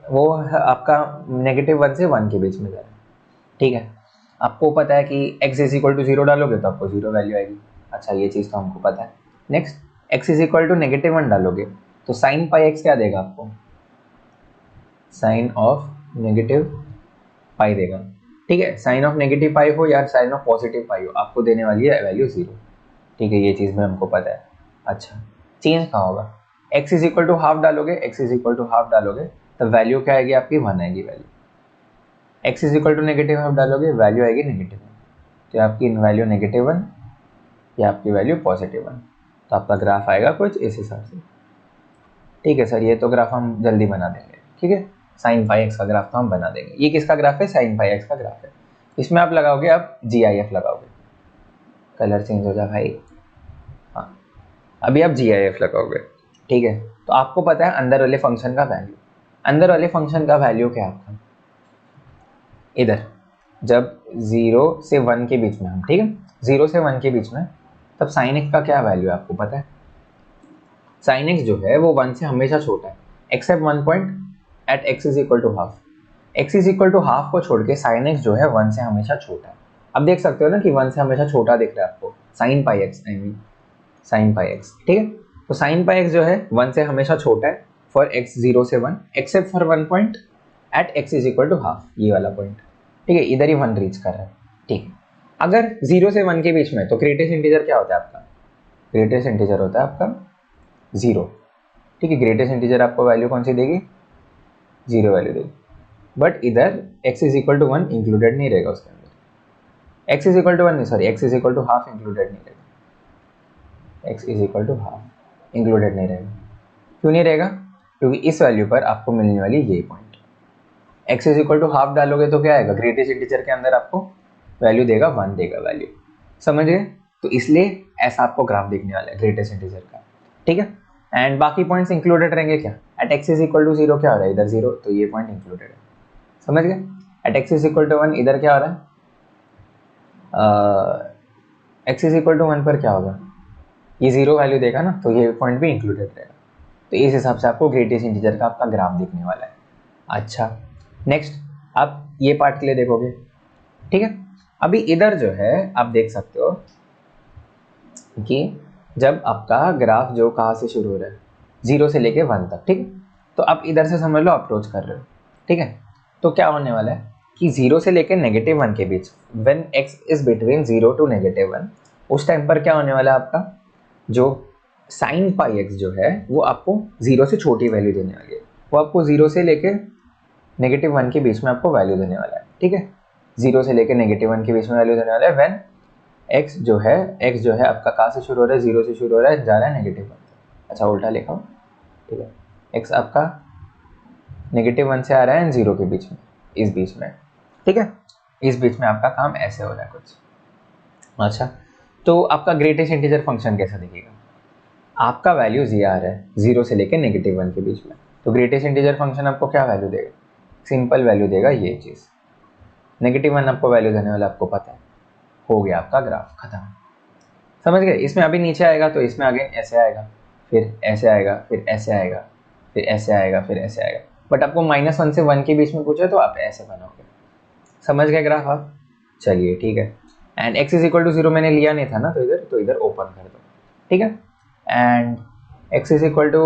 [SPEAKER 1] वो आपका -1 से 1 के बीच में जा रहा है, ठीक है। आपको पता है कि x इज इक्वल टू 0 डालोगे तो आपको 0 वैल्यू आएगी, अच्छा ये चीज़ तो हमको पता है। Next, x is equal to -1 डालोगे तो sin पाई x क्या देगा आपको, साइन ऑफ नेगेटिव पाई देगा, ठीक है। साइन ऑफ नेगेटिव पाई हो या साइन ऑफ पॉजिटिव पाई हो, आपको देने वाली है वैल्यू 0, ठीक है, ये चीज़ में हमको पता है। अच्छा, चेंज कहाँ होगा, x is equal to half डालोगे, x is equal to half डालोगे तो वैल्यू क्या आएगी आपकी, 1 आएगी value. x is equal to negative half डालोगे, वैल्यू आएगी -1, तो आपकी वैल्यू -1 या आपकी वैल्यू +1, तो आपका ग्राफ आएगा कुछ इस हिसाब से, ठीक है सर। ये तो ग्राफ हम जल्दी बना देंगे, ठीक है, साइन पाई एक्स का ग्राफ तो हम बना देंगे। ये किसका ग्राफ है, साइन पाई एक्स का ग्राफ है। इसमें आप लगाओगे, आप GIF लगाओगे, कलर चेंज हो जाए भाई, हाँ, अभी आप GIF लगाओगे, ठीक है। तो आपको पता है अंदर वाले फंक्शन का वैल्यू, अंदर वाले फंक्शन का वैल्यू क्या है आपका, इधर जब 0 से 1 के बीच में हम, ठीक है, 0 से 1 के बीच में, तब साइन एक्स का क्या वैल्यू है आपको पता है? साइन एक्स जो है वो 1 से हमेशा छोटा है, except 1 point at x is equal to half. X is equal to half को छोड़ के साइन एक्स जो है 1 से हमेशा छोटा है। अब देख सकते हो ना कि 1 से हमेशा छोटा दिख रहा है आपको, sine pi x, I mean sine pi x, ठीक है। तो साइन पाई एक्स जो है 1 से हमेशा छोटा है फॉर एक्स 0 से 1 except for 1 point at x is equal to half, ये वाला पॉइंट, ठीक है, इधर ही 1 रीच कर रहा है, ठीक है। अगर 0 से 1 के बीच में, तो ग्रेटेस्ट इंटीजर क्या होता है आपका? ग्रेटेस्ट इंटीजर होता है आपका 0, ठीक है। ग्रेटेस्ट इंटीजर आपको वैल्यू कौन सी देगी? 0 वैल्यू देगी। बट इधर x is equal to 1 included नहीं रहेगा उसके अंदर, x इज इक्वल टू 1 नहीं, sorry, x is equal to half included नहीं रहेगा, x is equal to half included नहीं रहेगा। क्यों नहीं रहेगा? क्योंकि इस वैल्यू पर आपको मिलने वाली ये point, x is equal to half डालोगे तो क्या आएगा? ग्रेटेस्ट इंटीजर के अंदर आपको वैल्यू देगा 1 देगा वैल्यू, समझ गए? तो इसलिए ऐसा आपको ग्राफ देखने वाला है ग्रेटेस्ट इंटीजर का, ठीक है। एंड बाकी पॉइंट्स इंक्लूडेड रहेंगे क्या? At x is equal to 0 क्या हो रहा है? इधर 0, तो ये पॉइंट इंक्लूडेड है, समझ गए? At x is equal to 1 इधर क्या हो रहा है? एक्स इज इक्वल टू 1 पर क्या होगा? ये 0 वैल्यू देगा ना, तो ये पॉइंट भी इंक्लूडेड रहेगा। तो इस हिसाब से आपको ग्रेटेस्ट इंटीजर का आपका ग्राफ दिखने वाला है। अच्छा, नेक्स्ट आप ये पार्ट के लिए देखोगे, ठीक है। अभी इधर जो है आप देख सकते हो कि जब आपका ग्राफ जो कहाँ से शुरू हो रहा है, 0 से लेके 1 तक, ठीक है। तो आप इधर से समझ लो अप्रोच कर रहे हो, ठीक है। तो क्या होने वाला है कि 0 से लेकर -1 के बीच, when x is between 0 to -1, उस टाइम पर क्या होने वाला है आपका जो साइन पाई एक्स जो है वो आपको 0 से छोटी वैल्यू देने वाली है, वो आपको 0 से लेकर -1 के बीच में आपको वैल्यू देने वाला है, ठीक है। 0 से लेकर -1 के बीच में वैल्यू देने वाला है व्हेन x जो है आपका कहाँ से शुरू हो रहा है? 0 से शुरू हो रहा है, जा रहा है -1। अच्छा, उल्टा लिखा, ठीक है। x आपका -1 से आ रहा है 0 के बीच में, इस बीच में, ठीक है। इस बीच में आपका काम ऐसे हो रहा है कुछ। अच्छा, तो आपका ग्रेटेस्ट इंटीजर फंक्शन कैसा दिखेगा? आपका वैल्यू जी आ रहा है 0 से लेकर -1 के बीच में, तो ग्रेटेस्ट इंटीजर फंक्शन आपको क्या वैल्यू देगा? सिंपल वैल्यू देगा ये चीज़, -1 आपको वैल्यू देने वाला, आपको पता है। हो गया आपका ग्राफ खत्म, समझ गए? इसमें अभी नीचे आएगा तो इसमें आगे ऐसे आएगा, फिर ऐसे आएगा, फिर ऐसे आएगा, फिर ऐसे आएगा, फिर ऐसे आएगा। बट आपको -1 से 1 के बीच में पूछे तो आप ऐसे बनाओगे, समझ गए ग्राफ आप? चलिए ठीक है। And x is equal to 0 मैंने लिया नहीं था ना, तो इधर ओपन कर दो, ठीक है। And x is equal to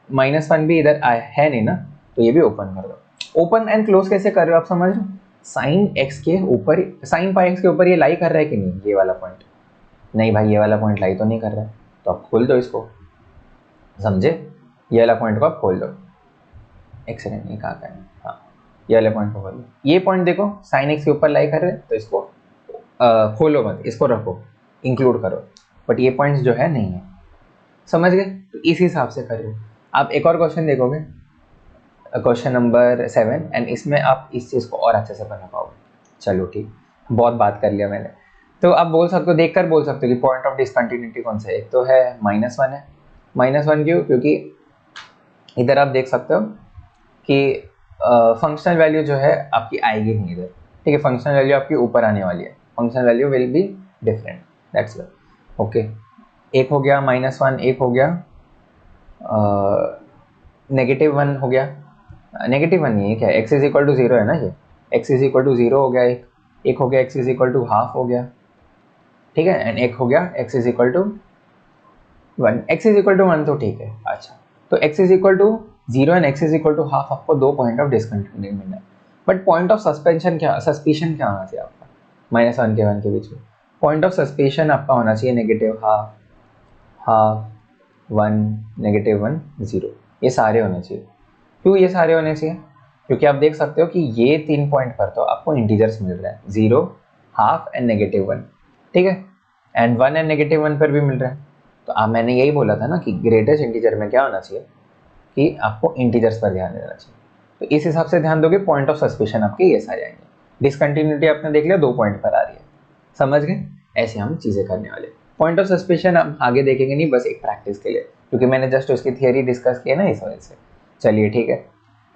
[SPEAKER 1] -1 भी इधर है नहीं ना, तो ये भी ओपन कर दो। ओपन एंड क्लोज कैसे कर रहे हो आप समझ रहे हो? साइन एक्स के ऊपर, साइन पाई एक्स के ऊपर ये लाई कर रहा है कि नहीं? ये वाला पॉइंट नहीं भाई, ये वाला पॉइंट लाई तो नहीं कर रहा है, तो आप खोल दो इसको, समझे? ये वाला पॉइंट को आप खोल दो, एक सेकेंड, नहीं कहा है, हाँ, ये वाले पॉइंट को खोल दो। ये पॉइंट देखो साइन एक्स के ऊपर लाई कर रहे हैं, तो इसको खोलो मत, इसको रखो, इंक्लूड करो। बट ये पॉइंट्स जो है नहीं है, समझ गए? तो इस हिसाब से करो। आप एक और क्वेश्चन देखोगे, क्वेश्चन नंबर 7, एंड इसमें आप इस चीज़ को और अच्छे से बना पाओगे। चलो ठीक, बहुत बात कर लिया मैंने। तो आप बोल सकते हो, देखकर बोल सकते हो कि पॉइंट ऑफ डिसकंटिन्यूटी कौन सा है? एक तो है -1 है। -1 क्यों? क्योंकि इधर आप देख सकते हो कि फंक्शनल वैल्यू जो है आपकी आएगी नहीं इधर, ठीक है। फंक्शनल वैल्यू आपकी ऊपर आने वाली है, functional value will be different, that's it, okay. एक हो गया -1, एक हो गया -1 हो गया, -1 नहीं है क्या, x इज इक्वल टू 0 है ना, ये x इज इक्वल टू 0 हो गया, एक हो गया x is equal to half हो गया, ठीक है। एंड एक हो गया x is equal to 1, x is equal to 1 तो ठीक है। अच्छा, तो x is equal to 0 and x is equal to half, आपको दो पॉइंट ऑफ डिसकंटिन्यूटी मिल रहा है। बट पॉइंट ऑफ सस्पेंशन क्या, सस्पिशन क्या होना चाहिए आपका? -1 के 1 के बीच में पॉइंट ऑफ सस्पेंशन आपका होना चाहिए -1, हाफ, 1, -1, 0, ये सारे होने चाहिए। क्यों ये सारे होने चाहिए? क्योंकि आप देख सकते हो कि ये 3 पॉइंट पर तो आपको इंटीजर्स मिल रहे हैं, 0, हाफ एंड -1, ठीक है। एंड 1 एंड -1 पर भी मिल रहा है। तो अब मैंने यही बोला था ना कि ग्रेटेस्ट इंटीजर में क्या होना चाहिए कि आपको इंटीजर्स पर ध्यान देना चाहिए। तो इस हिसाब से ध्यान दोगे, पॉइंट ऑफ सस्पेंशन आपके ये सारे आएंगे। डिसकंटिन्यूटी आपने देख लिया, 2 पॉइंट पर आ रही है, समझ गए? ऐसे हम चीज़ें करने वाले। पॉइंट ऑफ सस्पेंशन हम आगे देखेंगे नहीं, बस एक प्रैक्टिस के लिए, क्योंकि मैंने जस्ट उसकी थियरी डिस्कस की है ना, इस वजह से। चलिए ठीक है,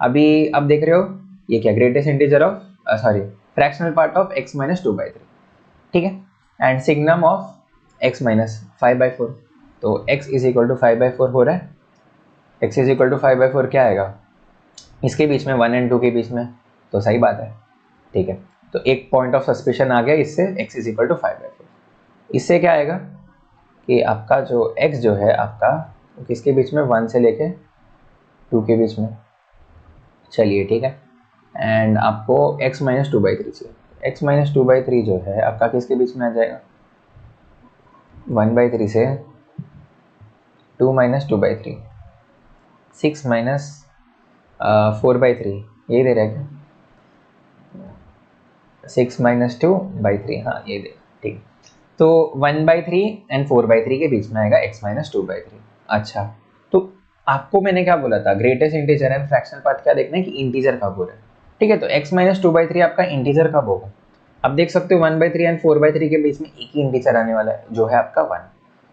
[SPEAKER 1] अभी अब देख रहे हो ये क्या, greatest integer of sorry fractional part of x minus 2/3, ठीक है, and signum of x minus 5/4, तो x इज इक्वल टू 5/4 हो रहा है, x इज इक्वल टू 5/4 क्या आएगा इसके बीच में 1 और 2 के बीच में, तो सही बात है, ठीक है। तो एक पॉइंट ऑफ सस्पिशन आ गया इससे, x इज इक्वल टू 5/4। इससे क्या आएगा कि आपका जो x जो है आपका किसके बीच में, 1 से लेके 2 के बीच में, चलिए ठीक है, एंड आपको x माइनस 2/3 चाहिए। x माइनस 2/3 जो है आपका किसके बीच में आ जाएगा, 1/3 से 2 माइनस 2/3, 6 माइनस 4/3, ये दे रहा है क्या, 6 माइनस 2/3, हाँ ये दे, ठीक। तो 1/3 एंड 4/3 के बीच में आएगा x माइनस 2/3। अच्छा, तो आपको मैंने क्या बोला था, greatest integer and fractional part क्या देखना है कि इंटीजर कब हो रहा है, ठीक है। तो x माइनस 2/3 आपका इंटीजर कब होगा, आप देख सकते हो 1/3 एंड 4/3 के बीच में एक ही इंटीजर आने वाला है जो है आपका 1,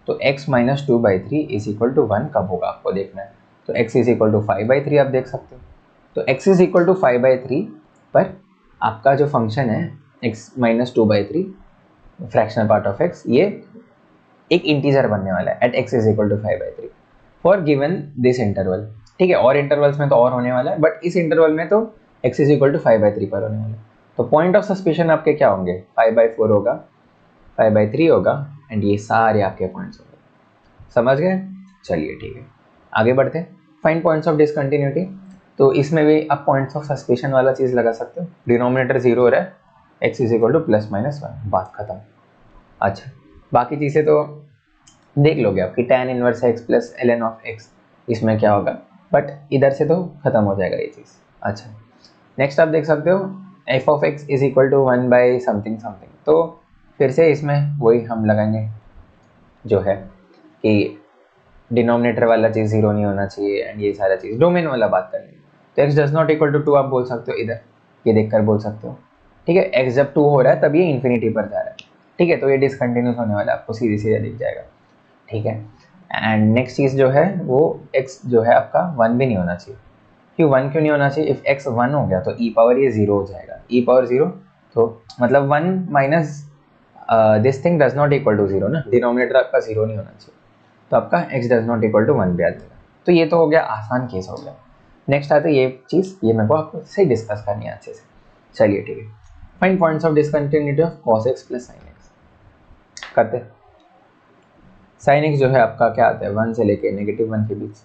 [SPEAKER 1] तो x minus 2/3 is equal to 1 कब होगा आपको देखना है। तो x इज इक्वल टू 5/3 आप देख सकते हो, तो x इज इक्वल टू 5/3 पर आपका जो फंक्शन है x minus 2/3 fractional part of x, ये एक इंटीजर बनने वाला है at x is equal to 5/3 for given this interval, ठीक है। और इंटरवल्स में तो और होने वाला है, बट इस इंटरवल में तो x इज इक्वल टू 5/3 पर होने वाला है। तो पॉइंट ऑफ सस्पिशन आपके क्या होंगे, 5/4 होगा, 5/3 होगा, एंड ये सारे आपके पॉइंट्स होंगे, समझ गए। चलिए ठीक है, आगे बढ़ते हैं। फाइंड पॉइंट्स ऑफ डिसकंटिन्यूटी, तो इसमें भी आप पॉइंट्स ऑफ सस्पिशन वाला चीज़ लगा सकते हो, डिनोमिनेटर 0 हो रहा है, x is equal two plus minus 1, बात खत्म। अच्छा, बाकी चीज़ें तो देख लोगे आपकी tan inverse x plus ln of x, इसमें क्या होगा, बट इधर से तो खत्म हो जाएगा ये चीज़। अच्छा, नेक्स्ट आप देख सकते हो f of x is equal to 1 by something something, तो फिर से इसमें वही हम लगाएंगे जो है कि डिनोमिनेटर वाला चीज़ 0 नहीं होना चाहिए, एंड ये सारा चीज़ डोमेन वाला बात कर लेंगे। तो x does not equal to 2 आप बोल सकते हो, इधर ये देखकर बोल सकते हो, ठीक है। x जब 2 हो रहा है तब ये इन्फिनिटी पर जा रहा है, ठीक है, तो ये डिसकंटिन्यूस होने वाला है, आपको सीधे सीधे दिख जाएगा, ठीक है। एंड नेक्स्ट चीज़ जो है वो x जो है आपका 1 भी नहीं होना चाहिए, क्यों 1 क्यों नहीं होना चाहिए, इफ x 1 हो गया तो e पावर ये 0 हो जाएगा, e पावर 0, तो मतलब 1 minus this thing does not equal to 0 ना, डिनोमिनेटर आपका 0 नहीं होना चाहिए, तो आपका x does not equal to 1 भी आ जाएगा। तो ये तो हो गया, आसान केस हो गया। नेक्स्ट आते ये चीज़, ये मेरे को आपको सही डिस्कस करनी है अच्छे से, चलिए ठीक है। Find points of discontinuity of cos x plus sin x करते। sin x जो है आपका क्या आता है 1 से लेके -1 के बीच,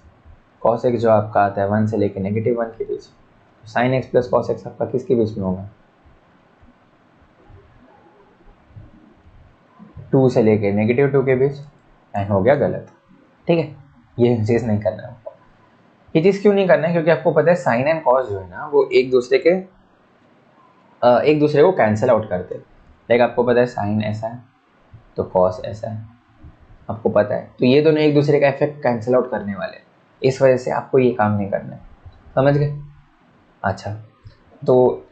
[SPEAKER 1] cos x जो आपका आता है 1 से लेके -1 के बीच, sin x plus cos x आपका किसके बीच में होगा, 2 से लेके -2 के बीच, एंड हो गया गलत, ठीक है। ये चीज़ नहीं करना है आपको, ये चीज़ क्यों नहीं करना है, क्योंकि आपको पता है साइन एंड कॉस जो है ना वो एक दूसरे को कैंसिल आउट करते हैं। लाइक आपको पता है साइन ऐसा है तो कॉस ऐसा है, आपको पता है, तो ये दोनों एक दूसरे का इफेक्ट कैंसिल आउट करने वाले हैं, इस वजह से आपको ये काम नहीं करना है, समझ गए। अच्छा, तो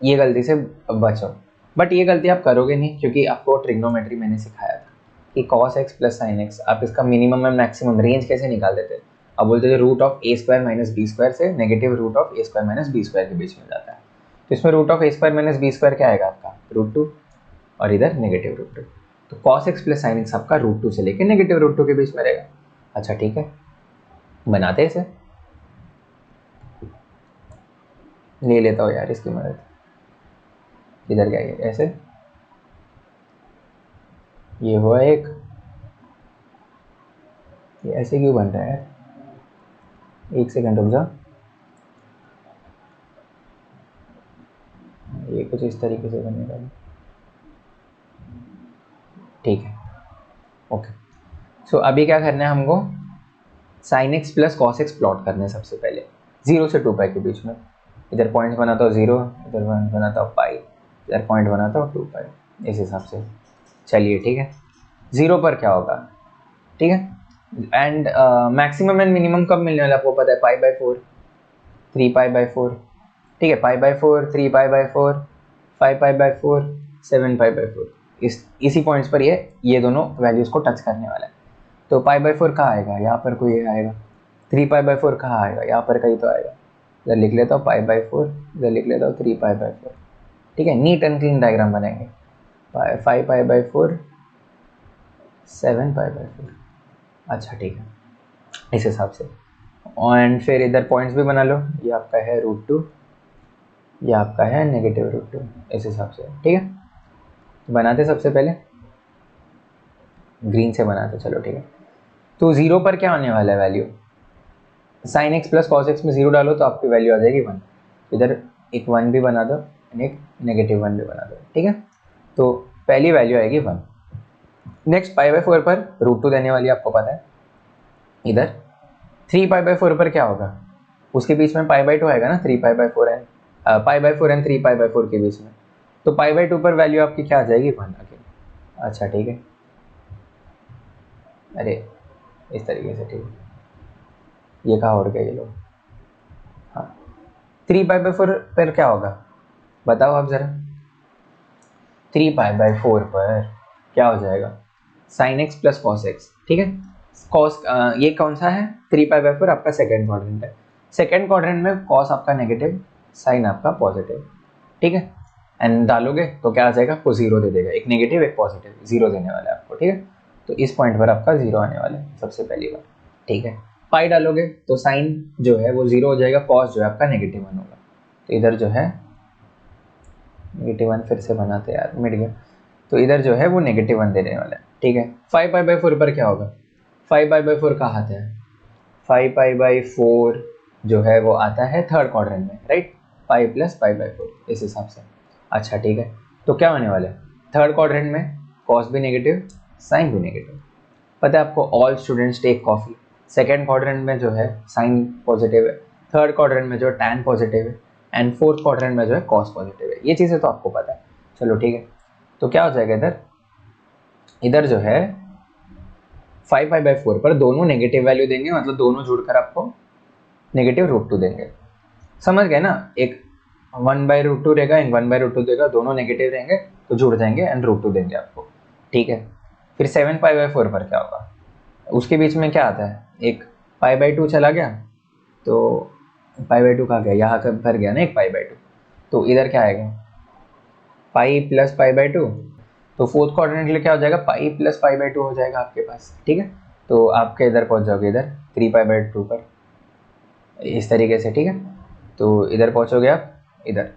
[SPEAKER 1] ये गलती से बचो, बट ये गलती आप करोगे नहीं, क्योंकि आपको ट्रिग्नोमेट्री मैंने सिखाया था कि cos x plus sine x आप इसका मिनिमम एंड मैक्सिमम रेंज कैसे निकाल देते हैं। अब बोलते थे root of a square minus b square से negative root of a square minus b square के बीच में जाता है, तो इसमें root of a square minus b square क्या आएगा आपका √2, और इधर नेगेटिव √2, तो cos x plus sine x आपका √2 से लेकर नेगेटिव √2 के बीच में रहेगा। अच्छा ठीक है, बनाते इसे, ले लेता हूँ यार इसकी मदद, इधर क्या है ऐसे, ये हुआ एक, ये ऐसे क्यों बन रहा है, एक सेकंड रुक जा, ये कुछ इस तरीके से बनेगा, ठीक है, ओके। सो अभी क्या करना है हमको, sine x plus cos x plot करना है सबसे पहले 0 से 2 पाई के बीच में, इधर पॉइंट बनाता हूँ 0, इधर पॉइंट बनाता हूँ पाई, इधर पॉइंट बनाता हूँ 2 पाई, इस हिसाब से। चलिए ठीक है, 0 पर क्या होगा, ठीक है, एंड मैक्सिमम एंड मिनिमम कब मिलने वाला आपको पता है, π/4, 3π/4, ठीक है, π/4, 3π/4, 5π/4, 7π/4, इसी पॉइंट्स पर ये दोनों वैल्यूज़ को टच करने वाला है। तो π/4 कहाँ आएगा, यहाँ पर कोई आएगा, 3π/4 कहाँ आएगा, यहाँ पर कहीं तो आएगा, इधर लिख लेता हूँ π/4, इधर लिख लेता हूँ 3π/4, ठीक है, नीट एंड क्लीन डायग्राम बनाएंगे। 5 पाई/4 7 पाई/4, अच्छा ठीक है, इस हिसाब से। एंड फिर इधर पॉइंट्स भी बना लो, ये आपका है √2, ये आपका है -√2, इस हिसाब से, ठीक है। बनाते सबसे पहले ग्रीन से बनाते, चलो ठीक है। तो 0 पर क्या आने वाला है value, sin x plus cos x में 0 डालो तो आपकी वैल्यू आ जाएगी 1। इधर एक 1 भी बना दो एंड एक -1 भी बना दो, ठीक है। तो पहली वैल्यू आएगी 1। नेक्स्ट पाई/4 पर √2 देने वाली आपको पता है। इधर 3 पाई/4 पर क्या होगा, उसके बीच में पाई/2 आएगा ना, 3 पाई/4 एंड पाई/4 एंड 3 पाई/4 के बीच में। तो पाई/2 पर वैल्यू आपकी क्या आ जाएगी 1 अगेन, अच्छा ठीक है। अरे इस तरीके से, ठीक है, ये कहाँ उड़ गए ये लोग। हाँ, 3 पाई/4 पर क्या होगा बताओ आप ज़रा। 3 पाई/4 पर क्या हो जाएगा, sin x plus cos x, ठीक है। cos ये कौन सा है, 3 पाई/4 आपका सेकेंड क्वाड्रेंट है। सेकेंड क्वाड्रेंट में cos आपका नेगेटिव, sin आपका पॉजिटिव, ठीक है। एंड डालोगे तो क्या आ जाएगा, आपको 0 दे देगा, एक नेगेटिव एक पॉजिटिव, 0 देने वाला है आपको, ठीक है। तो इस पॉइंट पर आपका 0 आने वाला है सबसे पहली बार, ठीक है। पाई डालोगे तो साइन जो है वो 0 हो जाएगा, कॉस जो है आपका -1 होगा। तो इधर जो है -1 फिर से बनाते यार, मिट गया। तो इधर जो है वो -1 देने वाला है, ठीक है। 5 पाई/4 पर क्या होगा, 5 पाई/4 कहाँ आता है, 5 पाई/4 जो है वो आता है थर्ड क्वाड्रेंट में, राइट, पाई प्लस पाई/4 इस हिसाब से, अच्छा ठीक है। तो क्या होने वाला है, थर्ड क्वाड्रेंट में कॉस भी नेगेटिव, साइन भी नेगेटिव। पता है आपको, all students take coffee. Second quadrant में जो है साइन पॉजिटिव है, थर्ड क्वाड्रेंट में जो है टैन पॉजिटिव है, एंड फोर्थ क्वाड्रेंट में जो है कॉस पॉजिटिव है। ये चीज़ें तो आपको पता है, चलो ठीक है। तो क्या हो जाएगा इधर, इधर जो है 5 पाई/4 पर दोनों नेगेटिव वैल्यू देंगे, मतलब दोनों जुड़कर आपको -√2 देंगे, समझ गए ना। एक 1/√2 रहेगा, एक 1/√2 देगा, दोनों नेगेटिव रहेंगे तो जुड़ जाएंगे एंड √2 देंगे आपको, ठीक है। फिर 7 पाई/4 पर क्या होगा, उसके बीच में क्या आता है, एक पाई/2 चला गया, तो पाई/2 कहाँ गया, यहाँ का भर गया ना एक पाई/2, तो इधर क्या आएगा, पाई प्लस पाई/2। तो फोर्थ क्वाड्रेंट के लिए क्या हो जाएगा, पाई प्लस पाई/2 हो जाएगा आपके पास, ठीक है। तो आपके इधर पहुँच जाओगे, इधर 3 पाई/2 पर इस तरीके से, ठीक है। तो इधर पहुँचोगे आप, इधर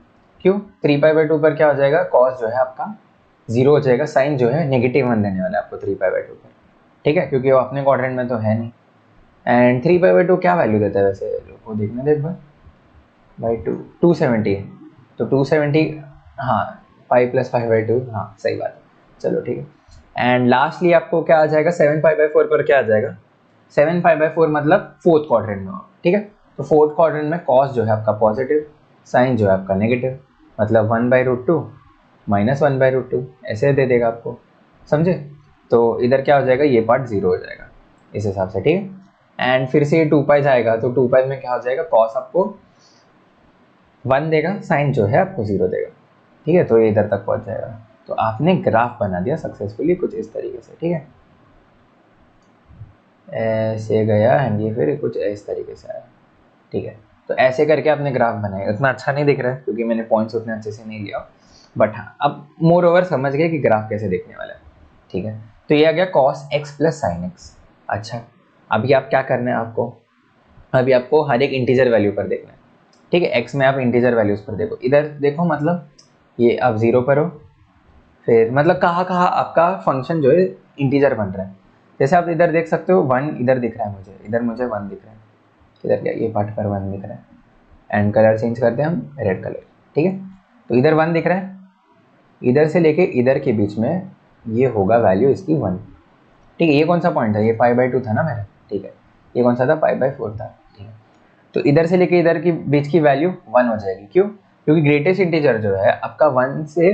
[SPEAKER 1] क्यों 3 पाई/2 पर क्या हो जाएगा, कॉस जो है आपका 0 हो जाएगा, साइन जो है -1 देने वाला है आपको 3 पाई/2 पर, ठीक है, क्योंकि वो अपने क्वाड्रेंट में तो है नहीं। एंड 3 पाई/2 क्या वैल्यू देता है वैसे, वो देखना देख बार, बाई 270 है, तो 270, हाँ, पाई प्लस पाई/2, हाँ सही बात है, चलो ठीक है। एंड लास्टली आपको क्या आ जाएगा, 7 पाई/4 पर क्या आ जाएगा, 7 पाई/4 मतलब फोर्थ क्वाड्रेंट में हो, ठीक है। तो फोर्थ क्वाड्रेंट में कॉस जो है आपका पॉजिटिव, साइन जो है आपका नेगेटिव, मतलब 1/√2 माइनस 1/√2 ऐसे दे देगा आपको, समझे। तो इधर क्या हो जाएगा, ये पार्ट 0 हो जाएगा इस हिसाब से, ठीक है। एंड फिर से 2 पाई जाएगा, तो 2 पाई में क्या हो जाएगा, कॉस आपको 1 देगा, साइन जो है आपको 0 देगा, ठीक है। तो ये इधर तक पहुंच जाएगा। तो आपने ग्राफ बना दिया सक्सेसफुली कुछ इस तरीके से, ठीक है, ऐसे गया एंड ये फिर कुछ इस तरीके से आया, ठीक है। तो ऐसे करके आपने ग्राफ बनाया, उतना अच्छा नहीं दिख रहा है क्योंकि मैंने पॉइंट्स उतने अच्छे से नहीं लिया, बट हाँ अब मोर ओवर समझ गए कि ग्राफ कैसे दिखने वाला है, ठीक है। तो ये आ गया cos x plus sine x. अच्छा, अभी आप क्या करना है आपको, अभी आपको हर एक इंटीजर वैल्यू पर देखना है, ठीक है। x में आप इंटीजर वैल्यूज पर देखो, इधर देखो, मतलब ये आप 0 पर हो, फिर मतलब कहाँ कहाँ आपका फंक्शन जो है इंटीजर बन रहा है। जैसे आप इधर देख सकते हो 1 इधर दिख रहा है मुझे, इधर मुझे 1 दिख रहा है, इधर क्या ये पार्ट पर 1 दिख रहा है, एंड कलर चेंज करते हैं हम रेड कलर, ठीक है। तो इधर 1 दिख रहा है, इधर से लेके इधर के बीच में ये होगा वैल्यू इसकी 1, ठीक है। ये कौन सा पॉइंट है, ये पाई/2 था ना मेरा, ठीक है। ये कौन सा था, पाई/4 था, ठीक है। तो इधर से लेके इधर के बीच की वैल्यू 1 हो जाएगी, क्यों, क्योंकि ग्रेटेस्ट इंटीजर जो है आपका 1 से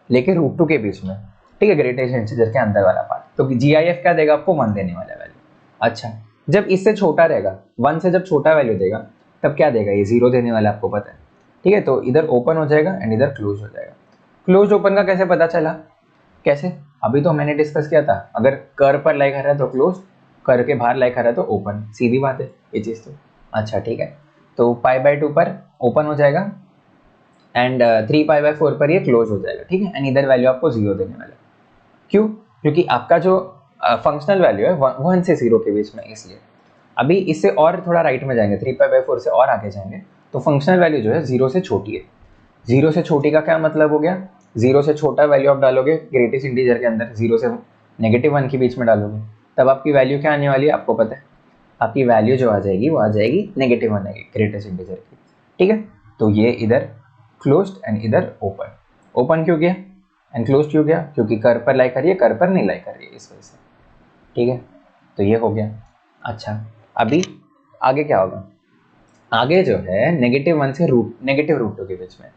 [SPEAKER 1] लेके √2 के बीच में, ठीक है, ग्रेटेस्ट इंटीजर के अंदर वाला पार्ट। तो GIF क्या देगा आपको, 1 देने वाला वैल्यू। अच्छा, जब इससे छोटा रहेगा, 1 से जब छोटा वैल्यू देगा तब क्या देगा, ये 0 देने वाला आपको पता है, ठीक है। तो इधर ओपन हो जाएगा एंड इधर क्लोज हो जाएगा। क्लोज ओपन का कैसे पता चला, कैसे, अभी तो मैंने डिस्कस किया था, अगर कर पर लाइक आ रहा है तो क्लोज, कर के बाहर लाइक आ रहा है तो ओपन, सीधी बात है ये चीज़ तो। अच्छा ठीक है, तो पाई/2 पर ओपन हो जाएगा एंड 3π/4 पर ये क्लोज हो जाएगा, ठीक है। एंड इधर वैल्यू आपको 0 देने वाला है। क्यों? क्योंकि आपका जो फंक्शनल वैल्यू है 1 से 0 के बीच में, इसलिए। अभी इससे और थोड़ा राइट में जाएंगे, 3π/4 से और आगे जाएंगे तो फंक्शनल वैल्यू जो है 0 से छोटी है। 0 से छोटी का क्या मतलब हो गया? 0 से छोटा वैल्यू आप डालोगे ग्रेटेस्ट इंटीजर के अंदर, 0 से -1 के बीच में डालोगे, तब आपकी वैल्यू क्या आने वाली है आपको पता है? आपकी वैल्यू जो आ जाएगी वो आ जाएगी -1 आएगी ग्रेटेस्ट इंटीजर की, ठीक है। तो ये इधर क्लोज्ड एंड इधर ओपन। ओपन क्यों गया एंड क्लोज क्यों गया? क्योंकि कर पर लाई कर रही है, कर पर नहीं लाई कर रही है, इस वजह से, ठीक है। तो ये हो गया। अच्छा, अभी आगे क्या होगा? आगे जो है -1 से -√2 के बीच में,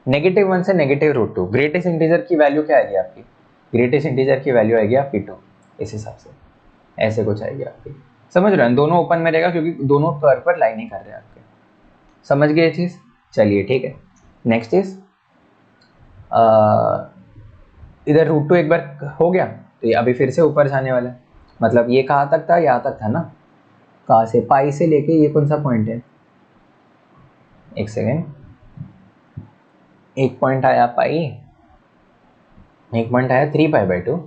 [SPEAKER 1] -1 से -√2 ग्रेटेस्ट इंटीजर की वैल्यू क्या आएगी आपकी? ग्रेटेस्ट इंटीजर की वैल्यू आएगी आपकी 2, इस हिसाब से ऐसे कुछ आएगी आपकी। समझ रहे हैं? दोनों ओपन में रहेगा क्योंकि दोनों कर्व पर लाइन ही कर रहे हैं आपके। समझ गए ये चीज़? चलिए ठीक है। नेक्स्ट चीज, इधर √2 एक बार हो गया तो ये अभी फिर से ऊपर जाने वाला है। मतलब ये कहाँ तक था? यहाँ तक था ना। कहाँ से? पाई से लेके ये कौन सा पॉइंट है? एक सेकेंड, एक पॉइंट आया पाई, एक पॉइंट आया 3π/2।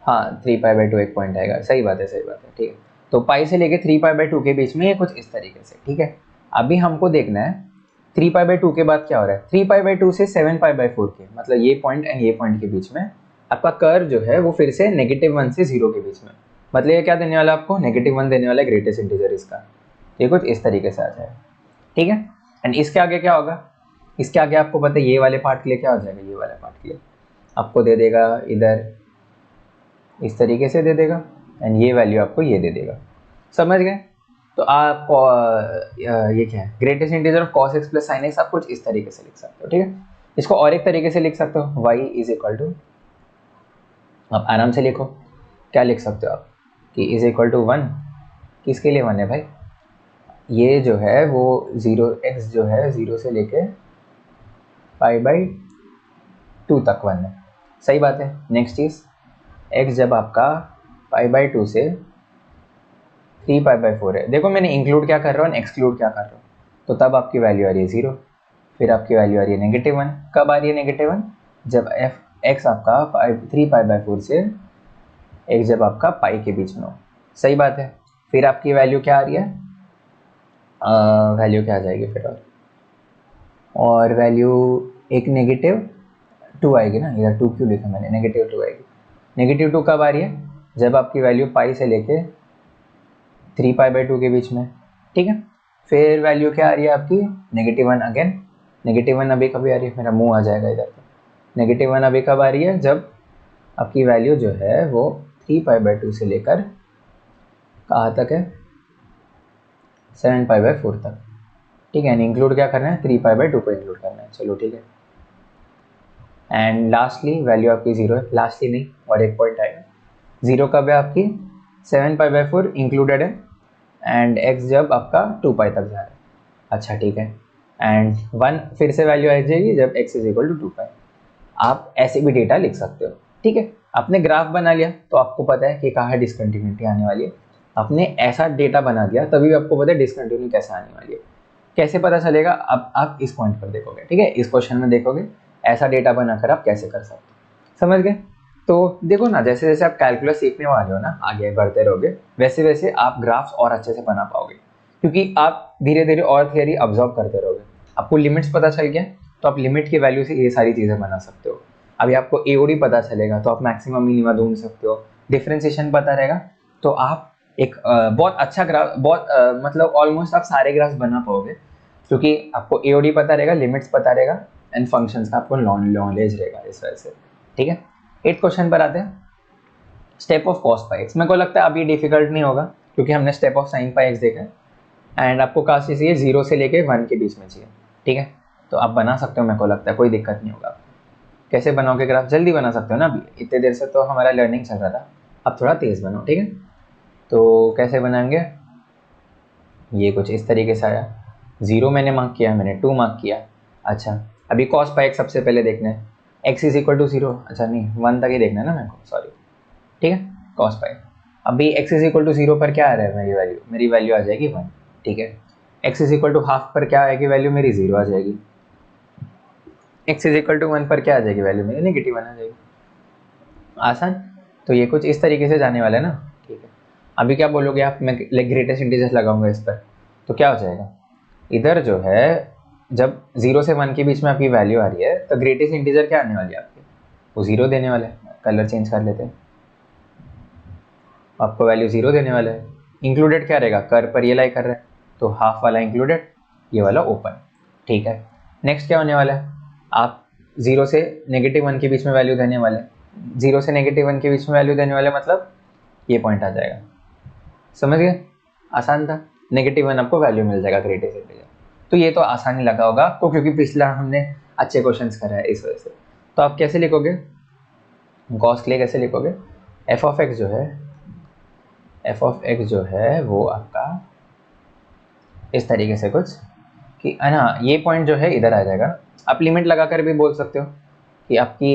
[SPEAKER 1] हाँ 3π/2 एक पॉइंट आएगा, सही बात है, सही बात है, ठीक है। तो पाई से लेके 3π/2 के बीच में ये कुछ इस तरीके से, ठीक है। अभी हमको देखना है 3π/2 के बाद क्या हो रहा है। 3π/2 से 7π/4 के, मतलब ये पॉइंट एंड ये पॉइंट के बीच में आपका कर्व जो है वो फिर से -1 से 0 के बीच में, मतलब ये क्या देने वाला है आपको? -1 देने वाला है ग्रेटेस्ट इंटीजर इसका। ये कुछ इस तरीके से आ जाएगा, ठीक है। एंड इसके आगे क्या होगा? इसके आगे आपको पता है ये वाले पार्ट के लिए क्या हो जाएगा? ये वाले पार्ट के लिए आपको दे देगा इधर इस तरीके से दे देगा एंड ये वैल्यू आपको ये दे देगा। समझ गए? तो आप ये क्या है? Greatest integer of cos x + sin x आप कुछ इस तरीके से लिख सकते हो, ठीक है। इसको और एक तरीके से लिख सकते हो, y = आप आराम से लिखो। क्या लिख सकते हो आप कि = 1। किसके लिए 1 है भाई? ये जो है वो 0x जो है 0 से लेके π/2 तक 1 है, सही बात है। नेक्स्ट चीज़, x जब आपका π/2 से 3π/4 है, देखो मैंने इंक्लूड क्या कर रहा हूँ, एक्सक्लूड क्या कर रहा हूँ, तो तब आपकी वैल्यू आ रही है 0, फिर आपकी वैल्यू आ रही है -1। कब आ रही है -1? जब x आपका 3π/4 से x जब आपका पाई के बीच में हो, सही बात है। फिर आपकी वैल्यू क्या आ रही है? वैल्यू क्या आ जाएगी फिर? और वैल्यू एक -2 आएगी ना, इधर 2 क्यों लिखा मैंने? -2 आएगी। -2 कब आ रही है? जब आपकी वैल्यू पाई से लेके 3π/2 के बीच में, ठीक है। फिर वैल्यू क्या आ रही है आपकी? -1 अगेन। -1 अभी कभी आ रही है? मेरा मुंह आ जाएगा इधर पे। -1 अभी कब आ रही है? जब आपकी वैल्यू जो है वो 3π/2 से लेकर कहाँ तक है? 7π/4 तक, ठीक है। इंक्लूड क्या करना है? 3π/2 को इंक्लूड करना है, चलो ठीक है। एंड लास्टली वैल्यू आपकी 0 है। लास्टली नहीं, और एक पॉइंट आएगा। 0 कब है आपकी? 7π/4 इंक्लूडेड है एंड x जब आपका 2π तक जा रहा है। अच्छा ठीक है। एंड 1 फिर से वैल्यू आ जाएगी जब x = 2π। आप ऐसे भी डेटा लिख सकते हो, ठीक है। आपने ग्राफ बना लिया तो आपको पता है कि कहाँ डिसकंटिन्यूटी आने वाली है। आपने ऐसा डेटा बना दिया तभी आपको पता है डिसकंटिन्यूटी कैसे आने वाली है। कैसे पता चलेगा? अब आप इस पॉइंट पर देखोगे, ठीक है। इस क्वेश्चन में देखोगे ऐसा डेटा बनाकर आप कैसे कर सकते हो। समझ गए? तो देखो ना, जैसे जैसे आप कैलकुलस सीखने वाले हो ना, आगे बढ़ते रहोगे, वैसे वैसे आप ग्राफ्स और अच्छे से बना पाओगे, क्योंकि आप धीरे धीरे और थियरी ऑब्जर्व करते रहोगे। आपको लिमिट्स पता चल गया तो आप लिमिट की वैल्यू से ये सारी चीज़ें बना सकते हो। अभी आपको एओडी पता चलेगा तो आप मैक्सिमम मिनिमा ढूंढ सकते हो। डिफरेंशिएशन पता रहेगा तो आप एक बहुत अच्छा ग्राफ, बहुत मतलब ऑलमोस्ट आप सारे ग्राफ्स बना पाओगे, क्योंकि आपको एओडी पता रहेगा, लिमिट्स पता रहेगा एंड फंक्शंस का आपको नॉलेज रहेगा इस वजह से, ठीक है। 8th क्वेश्चन पर आते हैं। Step of cos πx। मेरे को लगता है अभी डिफिकल्ट नहीं होगा क्योंकि हमने स्टेप ऑफ sin πx देखा है एंड आपको काफी चाहिए 0 से लेके 1 के बीच में चाहिए, ठीक है। तो आप बना सकते हो, मेरे को लगता है कोई दिक्कत नहीं होगा आपको। कैसे बनाओगे ग्राफ? जल्दी बना सकते हो ना, अभी इतने देर से तो हमारा लर्निंग चल रहा था, अब थोड़ा तेज़ बनाओ, ठीक है। तो कैसे बनाएंगे? ये कुछ इस तरीके से आया, 0 मैंने मार्क किया, मैंने 2 मार्क किया। अच्छा अभी cos πx सबसे पहले देखना है, x = 0, अच्छा नहीं 1 तक ही देखना है ना मेरे को, सॉरी, ठीक है। cos π अभी x = 0 पर क्या आ रहा है? मेरी वैल्यू आ जाएगी 1, ठीक है। x = ½ पर क्या आएगी वैल्यू? मेरी 0 आ जाएगी, x इज इक्वल टू 1 पर क्या आ जाएगी वैल्यू मेरी, नेगेटिव 1 आ जाएगी। आसान। तो ये कुछ इस तरीके से जाने वाला है ना, ठीक है। अभी क्या बोलोगे आप, मैं ग्रेटेस्ट इंटीजर लगाऊंगा इस पर, तो क्या हो जाएगा, इधर जो है जब 0 से 1 के बीच में आपकी वैल्यू आ रही है तो ग्रेटेस्ट इंटीजर क्या आने वाली है आपकी, वो 0 देने वाला है। कलर चेंज कर लेते हैं, आपको वैल्यू 0 देने वाला है। इंक्लूडेड क्या रहेगा, कर पर ये लाई कर रहा है तो हाफ वाला इंक्लूडेड, ये वाला ओपन, ठीक है। नेक्स्ट क्या होने वाला है, आप 0 से -1 के बीच में वैल्यू देने वाले, 0 से -1 के बीच में वैल्यू देने वाले, मतलब ये पॉइंट आ जाएगा। समझ गए, आसान था। -1 आपको वैल्यू मिल जाएगा ग्रेटेस्ट इंटीजर। तो ये तो आसानी लगा होगा आपको, क्योंकि पिछला हमने अच्छे क्वेश्चंस करा है इस वजह से। तो आप कैसे लिखोगे, गॉस के लिए कैसे लिखोगे, एफ ऑफ एक्स जो है वो आपका इस तरीके से कुछ कि है ना, ये पॉइंट जो है इधर आ जाएगा। आप लिमिट लगा कर भी बोल सकते हो कि आपकी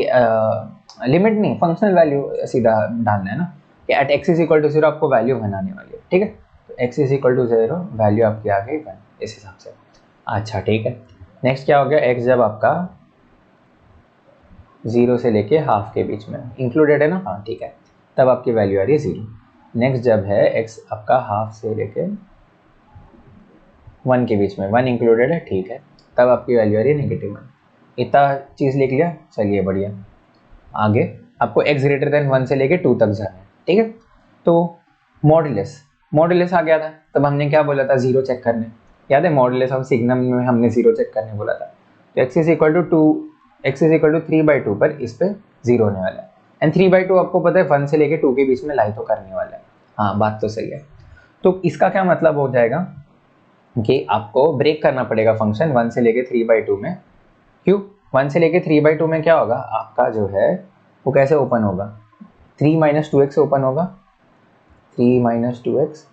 [SPEAKER 1] लिमिट नहीं, फंक्शनल वैल्यू सीधा डालना है ना, कि at x is equal to 0 आपको वैल्यू 1 आने वाली है, ठीक है। तो x is equal to 0 value आपकी आ गई 1 इस हिसाब से। अच्छा ठीक है, नेक्स्ट क्या हो गया, एक्स जब आपका 0 से लेके हाफ के बीच में इंक्लूडेड है ना, हाँ ठीक है, तब आपकी वैल्यू आ रही है 0। नेक्स्ट जब है एक्स आपका हाफ से लेके 1 के बीच में, 1 इंक्लूडेड है, ठीक है, तब आपकी वैल्यू आ रही है -1। इतना चीज़ लिख लिया, चलिए बढ़िया। आगे आपको x ग्रेटर देन 1 से लेके 2 तक जाना है, ठीक है। तो मॉडुलस आ गया था, तब हमने क्या बोला था, 0 चेक करने, याद है मॉडुलस ऑफ सिग्नम में हमने 0 चेक करने बोला था। तो x इज इक्वल टू 3/2 पर इस पे 0 होने वाला है। एंड 3/2 आपको पता है 1 से लेके 2 के बीच में लाई तो करने वाला है, हाँ बात तो सही है। तो इसका क्या मतलब हो जाएगा कि आपको ब्रेक करना पड़ेगा फंक्शन 1 से लेके 3/2 में। क्यों, 1 से लेके 3/2 में क्या होगा आपका जो है वो कैसे ओपन होगा, 3 - 2x ओपन होगा, 3 - 2x,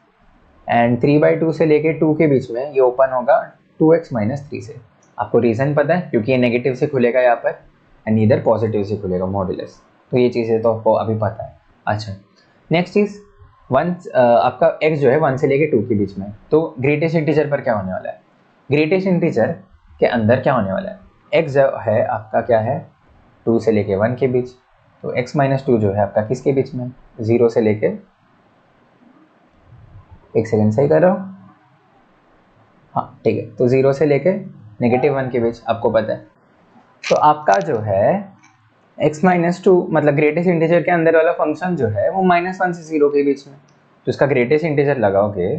[SPEAKER 1] एंड 3/2 से लेके 2 के बीच में ये ओपन होगा 2x - 3 से। आपको रीज़न पता है, क्योंकि ये नेगेटिव से खुलेगा यहाँ पर एंड इधर पॉजिटिव से खुलेगा मॉडुलस, तो ये चीज़ें तो आपको अभी पता है। अच्छा नेक्स्ट चीज़, आपका x जो है 1 से लेके 2 के बीच में, तो ग्रेटेस्ट इंटीजर पर क्या होने वाला है, ग्रेटेस्ट इंटीजर के अंदर क्या होने वाला है, x जो है आपका क्या है 2 से लेके 1 के बीच, तो x - 2 जो है आपका किसके बीच में, 0 से लेके, एक सेकेंड सही कर रहा हूँ, हाँ ठीक है, तो 0 से लेके -1 के बीच आपको पता है। तो आपका जो है x - 2 मतलब ग्रेटेस्ट इंटीजर के अंदर वाला फंक्शन जो है वो -1 से 0 के बीच में, तो इसका ग्रेटेस्ट इंटीजर लगाओगे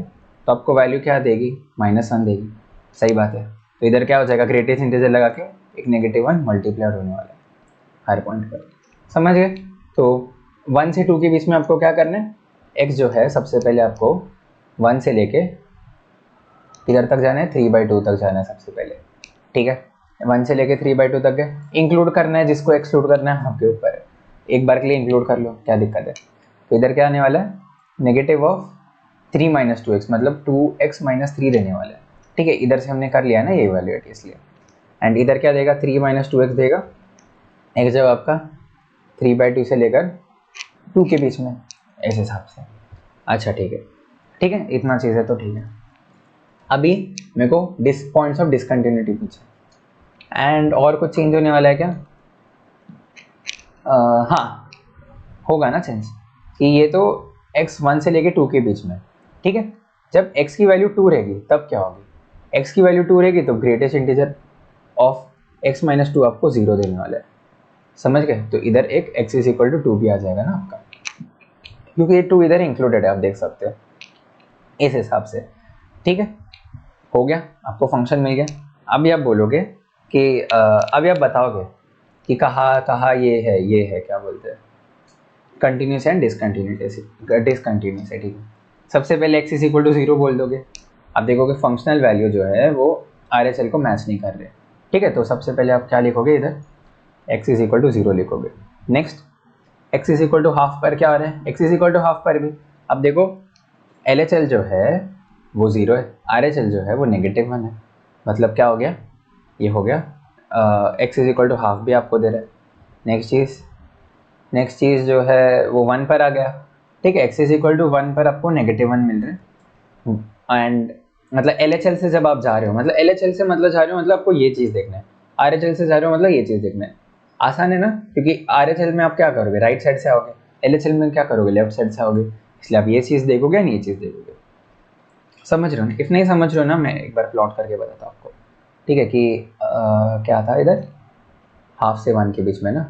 [SPEAKER 1] तो आपको वैल्यू क्या देगी, -1 देगी, सही बात है। तो इधर क्या हो जाएगा, ग्रेटेस्ट इंटीजर लगा के एक -1 मल्टीप्लाइड होने वाला है हर पॉइंट पर, समझ गए। तो 1 से 2 के बीच में आपको क्या करना है, x जो है सबसे पहले आपको 1 से लेके किधर तक जाना है, 3/2 तक जाना है सबसे पहले, ठीक है। 1 से लेके 3/2 तक है, इंक्लूड करना है, जिसको एक्सक्लूड करना है आपके ऊपर है, एक बार के लिए इंक्लूड कर लो, क्या दिक्कत है। तो इधर क्या आने वाला है, -3 - 2x मतलब 2x - 3 देने वाला है, ठीक है। इधर से हमने कर लिया ना ये इवैल्यूएट इसलिए, एंड इधर क्या देगा, 3 - 2x देगा, x जब आपका 3/2 से लेकर 2 के बीच में इस हिसाब से। अच्छा ठीक है, इतना चीज़ है तो ठीक है। अभी मेरे को पॉइंट्स ऑफ डिसकंटिन्यूटी पूछे, एंड और कुछ चेंज होने वाला है क्या, हाँ होगा ना चेंज, कि ये तो x 1 से लेके 2 के बीच में, ठीक है। जब x की वैल्यू 2 रहेगी तब क्या होगी, x की वैल्यू 2 रहेगी तो ग्रेटेस्ट इंटीजर ऑफ x - 2 आपको 0 देने वाला है, समझ गए। तो इधर एक x इज इक्वल टू 2 भी आ जाएगा ना आपका, क्योंकि ये 2 इधर इंक्लूडेड है, आप देख सकते हो इस हिसाब से, ठीक है। हो गया, आपको फंक्शन मिल गया। अभी आप बोलोगे कि अभी आप बताओगे कि कहाँ ये है क्या बोलते हैं, कंटिन्यूस एंड डिसकंटिन्यूस है, ठीक है। सबसे पहले x इज इक्वल टू 0 बोल दोगे, आप देखोगे फंक्शनल वैल्यू जो है वो RHL को मैच नहीं कर रहे, ठीक है। तो सबसे पहले आप क्या लिखोगे, इधर x इज इक्वल टू 0 लिखोगे। Next x is equal to half पर क्या आ रहा है, x is equal to half पर भी अब देखो LHL जो है वो 0 है, RHL जो है वो -1 है, मतलब क्या हो गया, ये हो गया x is equal to half भी आपको दे रहा है। नेक्स्ट चीज़ जो है वो 1 पर आ गया, ठीक है। x इज इक्वल टू 1 पर आपको -1 मिल रहा है, एंड मतलब LHL से जब आप जा रहे हो, मतलब LHL से मतलब जा रहे हो, मतलब आपको ये चीज़ देखना है, RHL से जा रहे हो मतलब ये चीज़ देखना है, आसान है ना, क्योंकि RHL में आप क्या करोगे, राइट साइड से आओगे, LHL में क्या करोगे, लेफ्ट साइड से आओगे, इसलिए आप ये चीज़ देखोगे एंड ये चीज़ देखोगे। समझ रहे हो? इफ नहीं समझ रहे हो ना, मैं एक बार प्लॉट करके बताता हूँ आपको, ठीक है, कि क्या था इधर, हाफ से 1 के बीच में ना,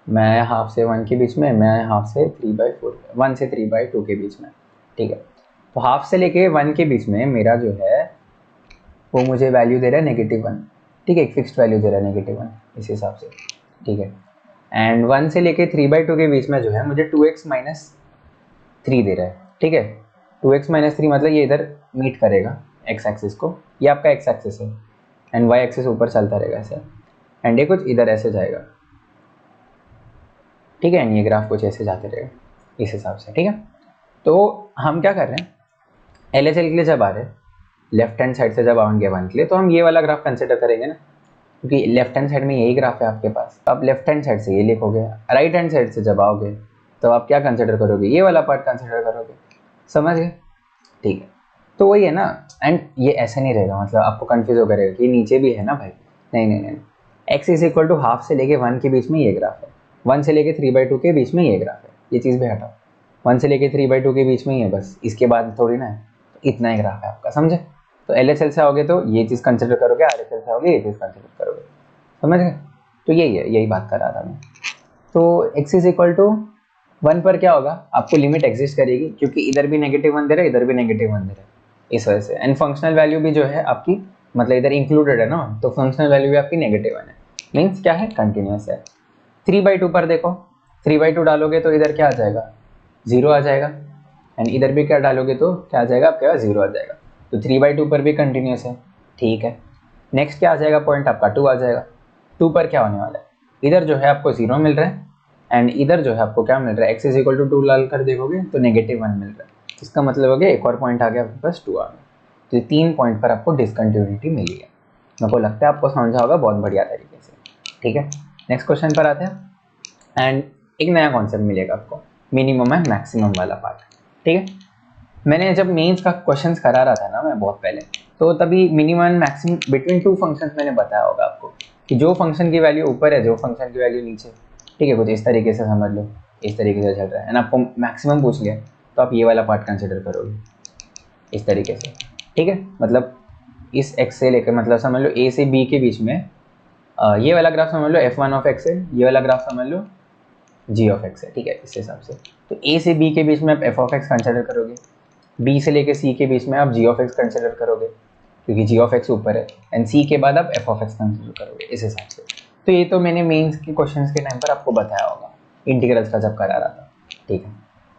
[SPEAKER 1] मैं हाफ से 1 के बीच में, मैं हाफ से 3/4, 1 से 3/2 के बीच में, ठीक है। तो हाफ से लेके 1 के बीच में मेरा जो है वो मुझे वैल्यू दे रहा है -1, ठीक है, एक फिक्स्ड वैल्यू दे रहा है -1 इस हिसाब से, ठीक है। एंड 1 से लेके 3/2 के बीच में जो है मुझे 2x माइनस 3 दे रहा है, ठीक है। 2x माइनस 3 मतलब ये इधर मीट करेगा x एक्सिस को, ये आपका x एक्सिस है एंड y एक्सिस ऊपर चलता रहेगा ऐसे, एंड ये कुछ इधर ऐसे जाएगा, ठीक है, एंड ये ग्राफ कुछ ऐसे जाते रहेगा इस हिसाब से, ठीक है। तो हम क्या कर रहे हैं, LHL के लिए जब आ रहे हैं लेफ्ट हैंड साइड से जब आएंगे 1 के लिए, तो हम ये वाला ग्राफ कंसिडर करेंगे ना, क्योंकि लेफ्ट हैंड साइड में यही ग्राफ है आपके पास, तो आप लेफ्ट हैंड साइड से ये लिखोगे, राइट हैंड साइड से जब आओगे तो आप क्या कंसिडर करोगे, ये वाला पार्ट कंसिडर करोगे, समझ गए, ठीक है। तो वही है ना, एंड ये ऐसे नहीं रहेगा, मतलब आपको कंफ्यूज हो करेगा कि नीचे भी है ना भाई, नहीं नहीं नहीं, x is equal to half से लेके 1 के बीच में ये ग्राफ है, 1 से लेके 3/2 के बीच में ये ग्राफ है, ये चीज़ भी हटाओ, 1 से लेके 3/2 के बीच में ही है बस, इसके बाद थोड़ी ना है, तो इतना ही ग्राफ है आपका, समझे। तो LHL से आओगे तो ये चीज़ कंसिडर करोगे, RHL से आओगे ये चीज़ कंसिडर करोगे, समझ गए। तो यही है, यही बात कर रहा था मैं। तो x इज इक्वल टू 1 पर क्या होगा, आपको लिमिट एग्जिस्ट करेगी, क्योंकि इधर भी -1 दे रहा है, इधर भी -1 दे रहा है, इस वजह से। एंड फंक्शनल वैल्यू भी जो है आपकी, मतलब इधर इंक्लूडेड है ना, तो फंक्शनल वैल्यू भी आपकी -1 है, मीन्स क्या है, कंटिन्यूस है। 3/2 पर देखो, 3/2 डालोगे तो इधर क्या आ जाएगा, 0 आ जाएगा, एंड इधर भी क्या डालोगे तो क्या आ जाएगा आपके पास, 0 आ जाएगा। तो 3/2 पर भी कंटिन्यूस है, ठीक है। नेक्स्ट क्या आ जाएगा पॉइंट आपका, 2 आ जाएगा। 2 पर क्या होने वाला है, इधर जो है आपको 0 मिल रहा है, एंड इधर जो है आपको क्या मिल रहा है, x इज इक्वल टू 2 डाल कर देखोगे तो -1 मिल रहा है, इसका मतलब हो गया एक और पॉइंट आ गया आपके पास, 2 आ गया। तो ये 3 पॉइंट पर आपको डिसकंटिन्यूटी मिली है, मेरे को लगता है आपको समझा होगा बहुत बढ़िया तरीके से, ठीक है। नेक्स्ट क्वेश्चन पर आते हैं, एंड एक नया कॉन्सेप्ट मिलेगा आपको, मिनिमम एंड मैक्सिमम वाला पार्ट, ठीक है। मैंने जब मेंस का क्वेश्चंस करा रहा था ना मैं बहुत पहले, तो तभी minimum and maximum between 2 functions मैंने बताया होगा आपको, कि जो फंक्शन की वैल्यू ऊपर है, जो फंक्शन की वैल्यू नीचे, ठीक है, कुछ इस तरीके से समझ लो, इस तरीके से चल रहा है, एंड आपको मैक्सिमम पूछ लिया तो आप ये वाला पार्ट कंसिडर करोगे इस तरीके से, ठीक है। मतलब इस x से लेकर, मतलब समझ लो a से b के बीच में ये वाला ग्राफ समझ लो f1 ऑफ x है, ये वाला ग्राफ समझ लो g ऑफ x है, ठीक है, इस हिसाब से। तो a से b के बीच में आप f ऑफ x कंसिडर करोगे, b से लेके c के बीच में आप g ऑफ x कंसिडर करोगे, क्योंकि g ऑफ x ऊपर है, एंड c के बाद आप f ऑफ x कंसिडर करोगे इस हिसाब से। तो ये तो मैंने मेंस के क्वेश्चंस के टाइम पर आपको बताया होगा, इंटीग्रल्स का जब करा रहा था, ठीक है।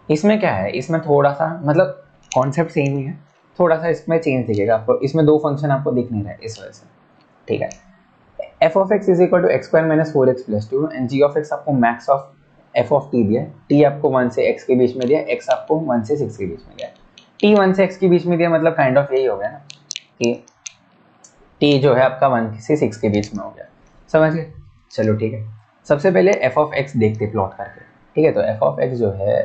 [SPEAKER 1] इसमें क्या है, इसमें थोड़ा सा मतलब कॉन्सेप्ट सेम ही है, थोड़ा सा इसमें चेंज दिखेगा आपको, इसमें 2 फंक्शन आपको दिख नहीं रहा है इस वजह से, ठीक है। f of x is equal to x square minus 4x plus 2, and g of x आपको max of f of t दिया, t आपको 1 से x के बीच में दिया, x आपको 1 से 6 के बीच में दिया, t 1 से x के बीच में दिया, मतलब काइंड ऑफ यही हो गया ना कि t जो है आपका 1 से 6 के बीच में हो गया, समझ गए। चलो ठीक है, सबसे पहले f ऑफ x देखते प्लॉट करके, ठीक है। तो f ऑफ x जो है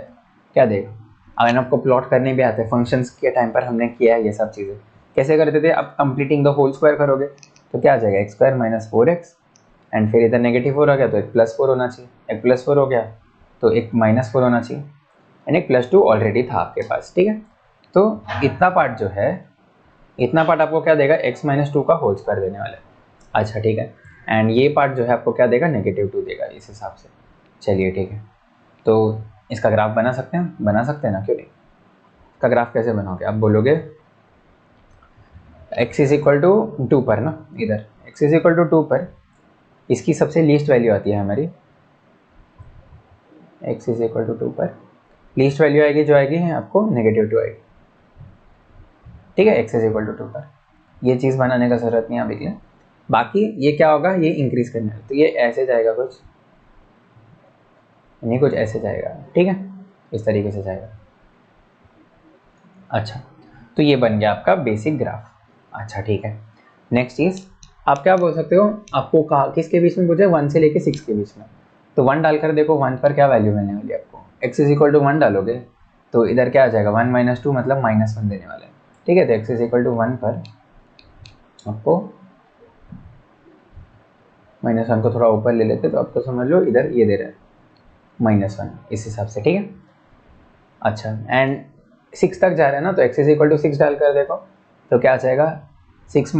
[SPEAKER 1] क्या देगा, अगर आपको प्लॉट करने भी आते हैं, फंक्शंस के टाइम पर हमने किया है ये सब चीज़ें, कैसे करते थे, अब कंप्लीटिंग द होल स्क्वायर करोगे तो क्या आ जाएगा, x square minus 4x, and फिर इधर -4 आ गया तो एक +4 होना चाहिए, एक +4 हो गया तो एक -4 होना चाहिए, एंड एक +2 ऑलरेडी था आपके पास, ठीक है। तो इतना पार्ट जो है, इतना पार्ट आपको क्या देगा, x माइनस 2 का होल स्क्वायर देने वाला है, अच्छा ठीक है। एंड ये पार्ट जो है आपको क्या देगा, -2 देगा इस हिसाब से, चलिए ठीक है। तो इसका ग्राफ बना सकते हैं, बना सकते हैं ना, क्यों नहीं। इसका ग्राफ कैसे बनाओगे, आप बोलोगे x इज इक्वल टू 2 पर ना, इधर x इज इक्वल टू 2 पर इसकी सबसे लीस्ट वैल्यू आती है हमारी, x इज इक्वल टू 2 पर लीस्ट वैल्यू आएगी, जो आएगी आपको -2 आएगी, ठीक है, x इज इक्वल टू 2 पर। ये चीज़ बनाने का ज़रूरत नहीं है अभी के लिए, बाकी ये क्या होगा, ये इंक्रीज करने तो ये ऐसे जाएगा कुछ, नहीं कुछ ऐसे जाएगा, ठीक है, इस तरीके से जाएगा। अच्छा, तो ये बन गया आपका बेसिक ग्राफ, अच्छा ठीक है। नेक्स्ट चीज़ आप क्या बोल सकते हो, आपको कहा किसके बीच में पूछे, 1 से लेके 6 के बीच में, तो 1 डालकर देखो 1 पर क्या वैल्यू मिलने वाली है आपको, x इज इक्वल टू 1 डालोगे तो इधर क्या आ जाएगा, 1 माइनस 2 मतलब -1 देने वाला है, ठीक है। तो x इज इक्वल टू 1 पर आपको -1 को थोड़ा ऊपर ले लेते तो आपको समझ लो इधर ये दे रहा है -1 इस हिसाब से, ठीक है। अच्छा एंड 6 तक जा रहा है ना, तो x इज इक्वल टू 6 डाल कर देखो तो क्या आ जाएगा 6 -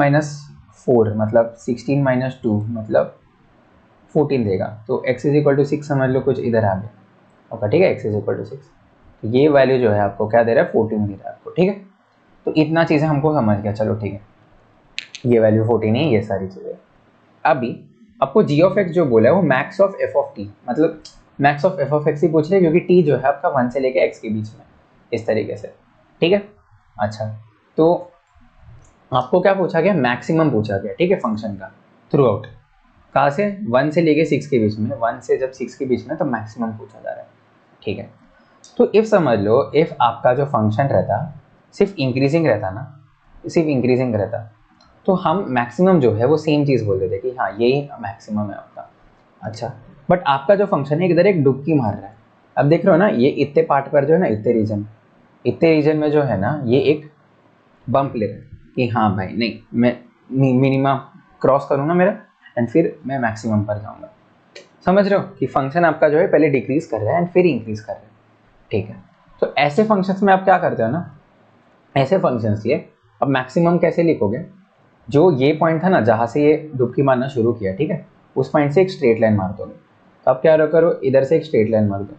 [SPEAKER 1] 4 मतलब 16 - 2 मतलब 14 देगा। तो x इज इक्वल टू 6 समझ लो कुछ इधर आ गया ओके, ठीक है। x इज इक्वल टू 6 तो ये वैल्यू जो है आपको क्या दे रहा है 14 दे रहा है आपको, ठीक है। तो इतना चीज़ें हमको समझ गया, चलो ठीक है, ये वैल्यू 14 है, ये सारी चीज़ें। अभी आपको g ऑफ x जो बोला है वो max of f of t मतलब max of f of x ही पूछ रहे हैं, क्योंकि t जो है आपका 1 से लेके x के बीच में इस तरीके से, ठीक है। अच्छा तो आपको क्या पूछा गया, मैक्सिमम पूछा गया, ठीक है, फंक्शन का थ्रू आउट कहाँ से 1 से लेके 6 के बीच में, 1 से जब 6 के बीच में तो मैक्सिमम पूछा जा रहा है, ठीक है। तो इफ समझ लो इफ आपका जो फंक्शन रहता सिर्फ इंक्रीजिंग रहता ना, सिर्फ इंक्रीजिंग रहता तो हम मैक्सिमम जो है वो सेम चीज़ बोल देते कि हाँ यही मैक्सिमम है आपका। अच्छा बट आपका जो फंक्शन है इधर एक डुबकी मार रहा है। अब देख रहे हो ना ये इतने पार्ट पर जो है ना, इतने रीजन में जो है ना ये एक बम्प ले रहा है कि हाँ भाई नहीं मैं मिनिमम क्रॉस करूँगा मेरा एंड फिर मैं मैक्सिमम पर जाऊँगा। समझ रहे हो कि फंक्शन आपका जो है पहले डिक्रीज कर रहा है एंड फिर इंक्रीज कर रहा है, ठीक है। तो ऐसे फंक्शंस में आप क्या करते हो ना, ऐसे फंक्शंस लिए अब मैक्सिमम कैसे लिखोगे, जो ये पॉइंट था ना जहाँ से ये डुबकी मारना शुरू किया, ठीक है, उस पॉइंट से एक स्ट्रेट लाइन मार दोगे। तो आप क्या करो इधर से एक स्ट्रेट लाइन मार दो,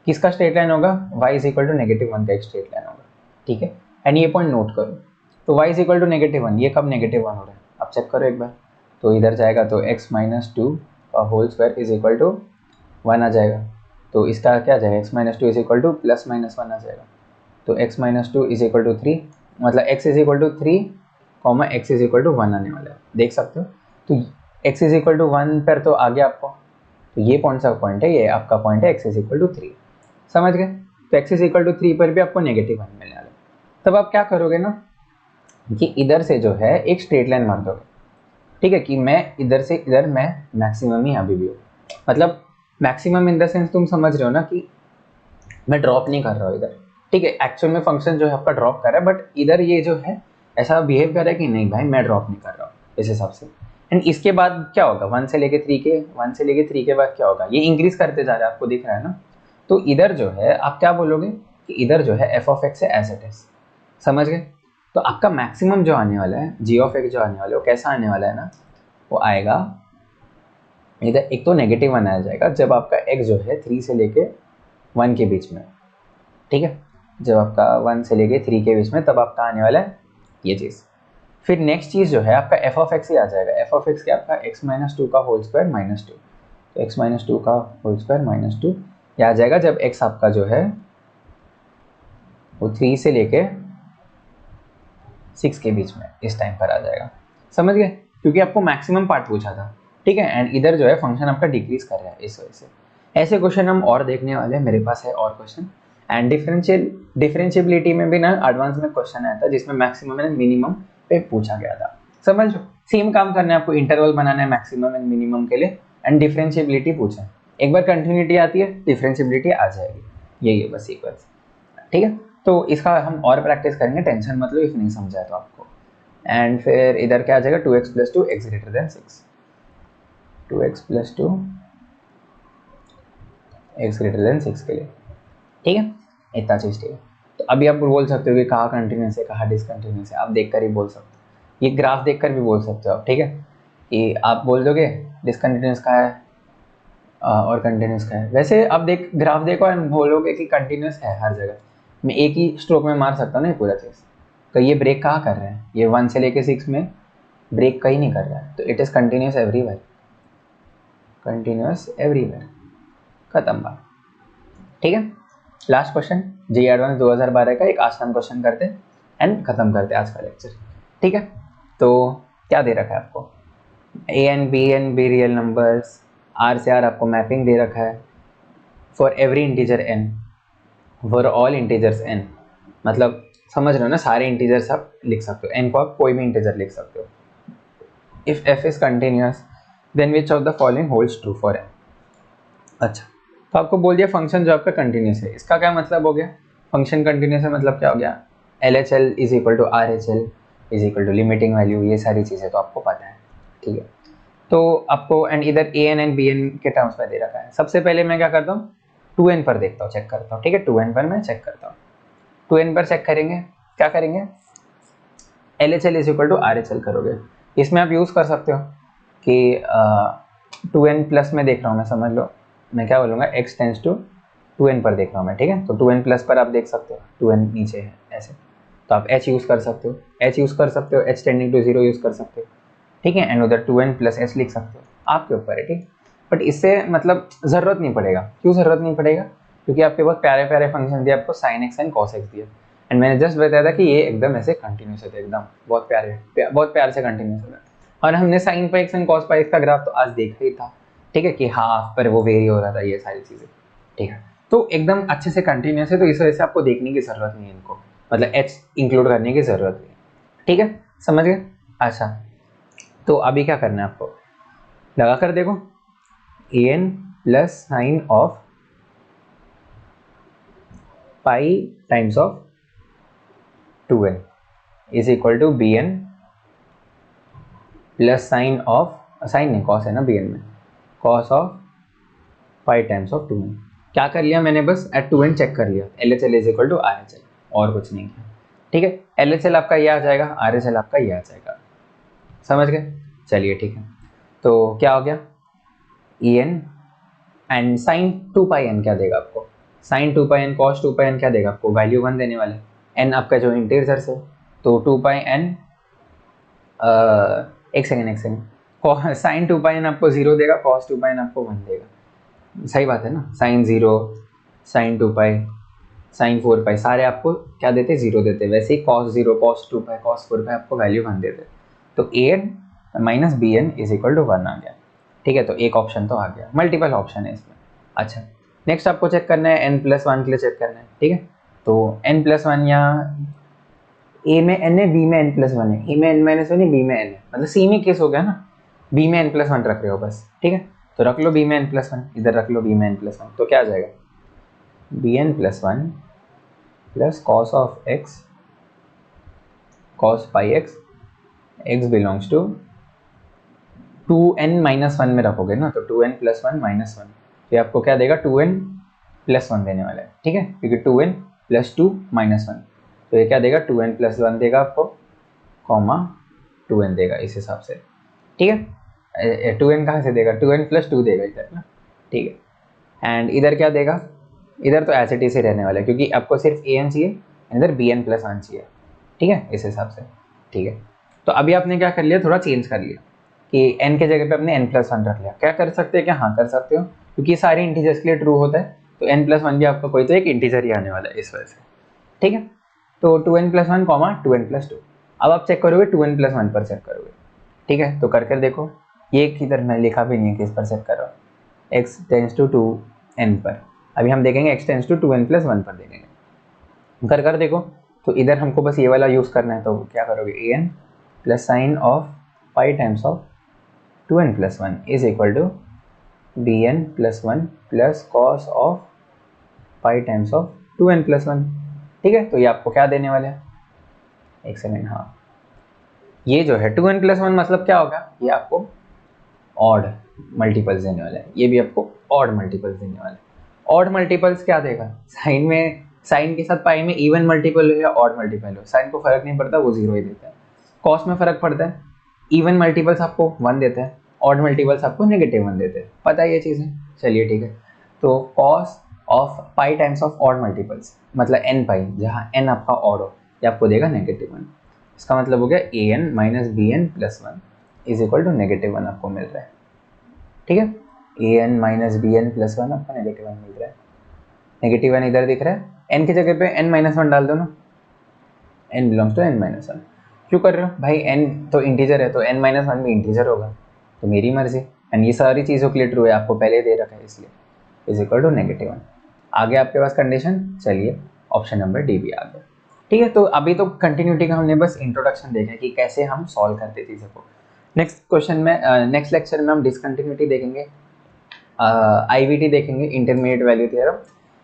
[SPEAKER 1] किसका स्ट्रेट लाइन होगा y इज इक्वल टू -1 का एक स्ट्रेट लाइन होगा, ठीक है। एंड ये पॉइंट नोट करो, तो y इज इक्वल टू -1 ये कब -1 हो रहा है आप चेक करो एक बार। तो इधर जाएगा तो x - 2 का whole square is equal to 1 आ जाएगा। तो इसका क्या जाएगा x - 2 इज इक्वल टू +-1 आ जाएगा। तो x - 2 इज इक्वल टू 3 मतलब x is equal to 3 x is equal to 1 आने वाला है, देख सकते हो। तो x इज इक्वल टू 1 पर तो आ गया आपको, तो ये कौन सा पॉइंट है, ये आपका पॉइंट है x इज इक्वल टू 3, समझ गए। तो x इज इक्वल टू 3 पर भी आपको -1 मिलने वाला है। तब आप क्या करोगे ना कि इधर से जो है एक स्ट्रेट लाइन मार दोगे, ठीक है, कि मैं इधर से इधर मैं मैक्सिमम ही अभी भी हूँ, मतलब मैक्सिमम इन द सेंस तुम समझ रहे हो ना कि मैं ड्रॉप नहीं कर रहा हूँ इधर, ठीक है। एक्चुअल में फंक्शन जो है आपका ड्रॉप कर रहा है, बट इधर ये जो है ऐसा बिहेव कर रहा है कि नहीं भाई मैं ड्रॉप नहीं कर रहा हूँ इस हिसाब से। एंड इसके बाद क्या होगा 1 से लेके 3 के बाद क्या होगा, ये इंक्रीज करते जा रहा है, आपको दिख रहा है ना। तो इधर जो है आप क्या बोलोगे कि इधर जो है f ऑफ x है एज इट इज, समझ गए। तो आपका मैक्सिमम जो आने वाला है g ऑफ x जो आने वाला है वो कैसा आने वाला है ना, वो आएगा इधर एक तो -1 आ जाएगा जब आपका x जो है 3 से लेके 1 के बीच में, ठीक है। जब आपका 1 से लेके 3 के बीच में तब आपका आने वाला है ये चीज़। फिर नेक्स्ट चीज़ जो है आपका f ऑफ x ही आ जाएगा। f ऑफ x क्या आपका x - 2 का होल स्क्वायर -2, तो x - 2 का होल स्क्वायर -2 ये आ जाएगा जब x आपका जो है वो 3 से लेके 6 के बीच में इस टाइम पर आ जाएगा, समझ गए, क्योंकि आपको मैक्सिमम पार्ट पूछा था, ठीक है। एंड इधर जो है फंक्शन आपका डिक्रीज कर रहा है इस वजह से। ऐसे क्वेश्चन हम और देखने वाले हैं, मेरे पास है और क्वेश्चन। एंड डिफरेंशिएबिलिटी में भी ना एडवांस में क्वेश्चन आया था जिसमें मैक्सिमम एंड मिनिमम पे पूछा गया था, समझ लो। सेम काम करना है आपको, इंटरवल बनाना है मैक्सिमम एंड मिनिमम के लिए एंड डिफरेंशिएबिलिटी पूछा। एक बार कंटिन्यूटी आती है डिफरेंशिएबिलिटी आ जाएगी, यही है बस सीक्वेंस, ठीक है। तो इसका हम और प्रैक्टिस करेंगे, टेंशन मतलब इफ नहीं समझा तो आपको। एंड फिर इधर क्या आ जाएगा 2x + 2 x greater than 6, 2x + 2 x greater than 6 के लिए, ठीक है, इतना चीज़, ठीक है। तो अभी आप बोल सकते हो कि कहाँ कंटिन्यूस है कहाँ डिसकंटिन्यूस है, आप देखकर ही बोल सकते हो, ये ग्राफ देखकर भी बोल सकते हो आप, ठीक है। कि आप बोल दोगे डिसकंटिन्यूस का है और कंटिन्यूस का है, वैसे आप ग्राफ देखो एंड बोलोगे कि कंटिन्यूस है हर जगह, मैं एक ही स्ट्रोक में मार सकता हूँ ना ये पूरा चीज़। तो ये ब्रेक कहाँ कर रहे हैं, ये 1 से लेके 6 में ब्रेक कहीं नहीं कर रहा है, तो it is continuous everywhere, continuous everywhere, खत्म बात, ठीक है। लास्ट क्वेश्चन जी एडवांस 2012 का एक आसान क्वेश्चन करते हैं एंड खत्म करते हैं आज का लेक्चर, ठीक है। तो क्या दे रखा है आपको, A and B real numbers, R से आर आपको मैपिंग दे रखा है for every integer n, for all integers n, मतलब समझ रहे हो ना, सारे इंटीजर्स आप लिख सकते हो, एन को आप कोई भी इंटीजर लिख सकते हो। If f is continuous then which of the following holds true for n. अच्छा तो आपको बोल दिया फंक्शन जो आपका कंटिन्यूस है, इसका क्या मतलब हो गया, फंक्शन कंटिन्यूस है मतलब क्या हो गया, LHL is equal to RHL is equal to limiting value, ये सारी चीज़ें तो आपको पता है, ठीक है। तो आपको एंड इधर A N and B N के टर्म्स में दे रखा है। सबसे पहले मैं क्या करता हूँ, 2n पर देखता हूँ, चेक करता हूँ, ठीक है, 2n पर मैं चेक करता हूँ। 2n पर चेक करेंगे, क्या करेंगे, LHL is equal to RHL करोगे। इसमें आप यूज़ कर सकते हो कि 2n प्लस में देख रहा हूँ मैं, समझ लो मैं क्या बोलूँगा, x टेंस टू 2n पर देख रहा हूँ मैं, ठीक है, तो 2n प्लस पर आप देख सकते हो, 2n नीचे है ऐसे, तो आप h यूज़ कर सकते हो, h यूज़ कर सकते हो, h टेंडिंग टू 0 यूज़ कर सकते हो, ठीक है, एंड उधर 2n प्लस h लिख सकते हो, आपके ऊपर है, ठीक। बट इससे मतलब ज़रूरत नहीं पड़ेगा, क्यों ज़रूरत नहीं पड़ेगा, क्योंकि आपके बहुत प्यारे प्यारे फंक्शन दिए आपको, sin x and cos x दिए, एंड मैंने जस्ट बताया था कि ये एकदम ऐसे कंटिन्यूस होते हैं, एकदम बहुत बहुत प्यार से कंटिन्यूस होता है। और हमने sin पर x एंड cos पर x का ग्राफ तो आज देखा ही था, ठीक है, कि हाफ पर वो वेरी हो रहा था, ये सारी चीज़ें, ठीक है, तो एकदम अच्छे से कंटिन्यूस है, तो इस वजह से आपको देखने की ज़रूरत नहीं है इनको, मतलब h इंक्लूड करने की ज़रूरत नहीं है, ठीक है, समझ गए। अच्छा, तो अभी क्या करना है आपको, लगा कर देखो, an plus sine of pi times of 2n is equal to bn plus sine of, sine नहीं कॉस है ना bn में, cos of pi times of 2n। क्या कर लिया मैंने, बस एट 2n चेक कर लिया, LHL is equal to RHL, और कुछ नहीं किया, ठीक है, LHL आपका ये आ जाएगा, RHL आपका ये आ जाएगा, समझ गए। चलिए ठीक है, तो क्या हो गया, en and sine 2 pi n क्या देगा आपको, sine 2 pi n cos 2 pi n क्या देगा आपको, वैल्यू 1 देने वाले, n आपका जो इंटीजर्स है, तो 2 पाई n, एक सेकेंड, साइन 2 पाई n आपको 0 देगा, कॉस 2 पाई n आपको 1 देगा, सही बात है ना, sine 0, sine 2 pi, sine 4 pi, सारे आपको क्या देते, 0 देते, वैसे ही cos 0, cos 2 pi, cos 4 pi आपको वैल्यू 1 देते, तो an minus bn is equal to 1 आ गया, ठीक है, तो एक ऑप्शन तो आ गया, मल्टीपल ऑप्शन है इसमें। अच्छा, नेक्स्ट आपको चेक करना है n प्लस 1 के लिए चेक करना है, ठीक है, तो n प्लस 1 यहाँ a में n है, b में n प्लस 1 है, a में n माइनस 1 है, b में n है, मतलब सेम ही केस हो गया ना, b में n प्लस 1 रख रहे हो बस, ठीक है, तो रख लो b में n प्लस 1, इधर रख लो b में n प्लस 1, तो क्या आ जाएगा, bn plus 1 plus cos of x, cos pi x, x belongs to 2n minus 1 में रखोगे ना, तो 2n प्लस 1 माइनस 1, तो आपको क्या देगा, 2n प्लस 1 देने वाला है, ठीक है, क्योंकि 2n प्लस 2 माइनस 1, तो ये क्या देगा, 2n प्लस 1 देगा आपको, कॉमा 2n देगा इस हिसाब से, ठीक है, 2n कहाँ से देगा, 2n प्लस 2 देगा इधर ना, ठीक है, एंड इधर क्या देगा, इधर तो एज इट इज ही रहने वाला है, क्योंकि आपको सिर्फ an चाहिए, इधर bn प्लस 1 चाहिए, ठीक है, इस हिसाब से, ठीक है, तो अभी आपने क्या कर लिया, थोड़ा चेंज कर लिया कि n के जगह पे आपने n प्लस 1 रख लिया, क्या कर सकते हैं, क्या हाँ कर सकते हो, क्योंकि सारे इंटीजर्स के लिए ट्रू होता है, तो n प्लस 1 भी आपका कोई तो एक इंटीजर ही आने वाला है इस वजह से, ठीक है, तो 2n plus 1 comma 2n plus 2, अब आप चेक करोगे 2n प्लस 1 पर चेक करोगे, ठीक है, तो कर देखो, ये किधर मैं लिखा भी नहीं है किस पर चेक कर रहा हूँ, x टेंस टू 2n पर, अभी हम देखेंगे x tense to 2n plus 1 पर देखेंगे, कर देखो, तो इधर हमको बस ये वाला यूज़ करना है, तो क्या करोगे, an plus sine of pi times of 2n plus 1 is equal to bn plus 1 plus cos of pi times of 2n plus 1, ठीक है, तो ये आपको क्या देने वाले हैं, एक सेकेंड, हाँ, ये जो है 2n प्लस 1 मतलब क्या होगा, ये आपको ऑड मल्टीपल्स देने वाला है, ये भी आपको ऑड मल्टीपल्स देने वाला है, ऑड मल्टीपल्स क्या देगा, साइन में, साइन के साथ पाई में इवन मल्टीपल हो या ऑड मल्टीपल हो, साइन को फर्क नहीं पड़ता, वो 0 ही देता है, कॉस में फर्क पड़ता है, इवन मल्टीपल्स आपको 1 देते हैं, ऑड मल्टीपल्स आपको नेगेटिव 1 देते हैं, पता है ये चीज़ें, चलिए ठीक है, तो cos of pi times of odd multiples मतलब n पाई, जहाँ n आपका ऑड हो, ये आपको देगा नेगेटिव 1, इसका मतलब हो गया an minus bn plus 1 is equal to negative 1 आपको मिल रहा है, ठीक है, an माइनस bn प्लस 1 आपको नेगेटिव 1 मिल रहा है, नेगेटिव 1 इधर दिख रहा है, n की जगह पे n माइनस 1 डाल दो ना, n belongs to n minus 1, क्यों कर रहे हो भाई, n तो इंटीजर है, तो n माइनस 1 भी इंटीजर होगा, तो मेरी मर्जी, एंड ये सारी चीज़ों के लिए ट्रू है, आपको पहले दे रखा है इसलिए, इज इक्वल टू नेगेटिव 1, आ गया आपके पास कंडीशन, चलिए ऑप्शन नंबर डी भी आ गया, ठीक है, तो अभी तो कंटिन्यूटी का हमने बस इंट्रोडक्शन देखा है कि कैसे हम सॉल्व करते चीज़ों को, नेक्स्ट क्वेश्चन में, नेक्स्ट लेक्चर में हम डिसकंटिन्यूटी देखेंगे, IVT देखेंगे, इंटरमीडिएट वैल्यू थ्योरम,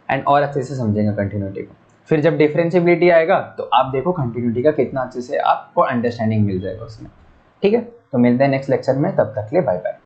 [SPEAKER 1] एंड और अच्छे से समझेंगे कंटिन्यूटी को, फिर जब डिफरेंशिएबिलिटी आएगा तो आप देखो कंटिन्यूटी का कितना अच्छे से आपको अंडरस्टैंडिंग मिल जाएगा उसमें, ठीक है, तो मिलते हैं नेक्स्ट लेक्चर में, तब तक के लिए बाय बाय।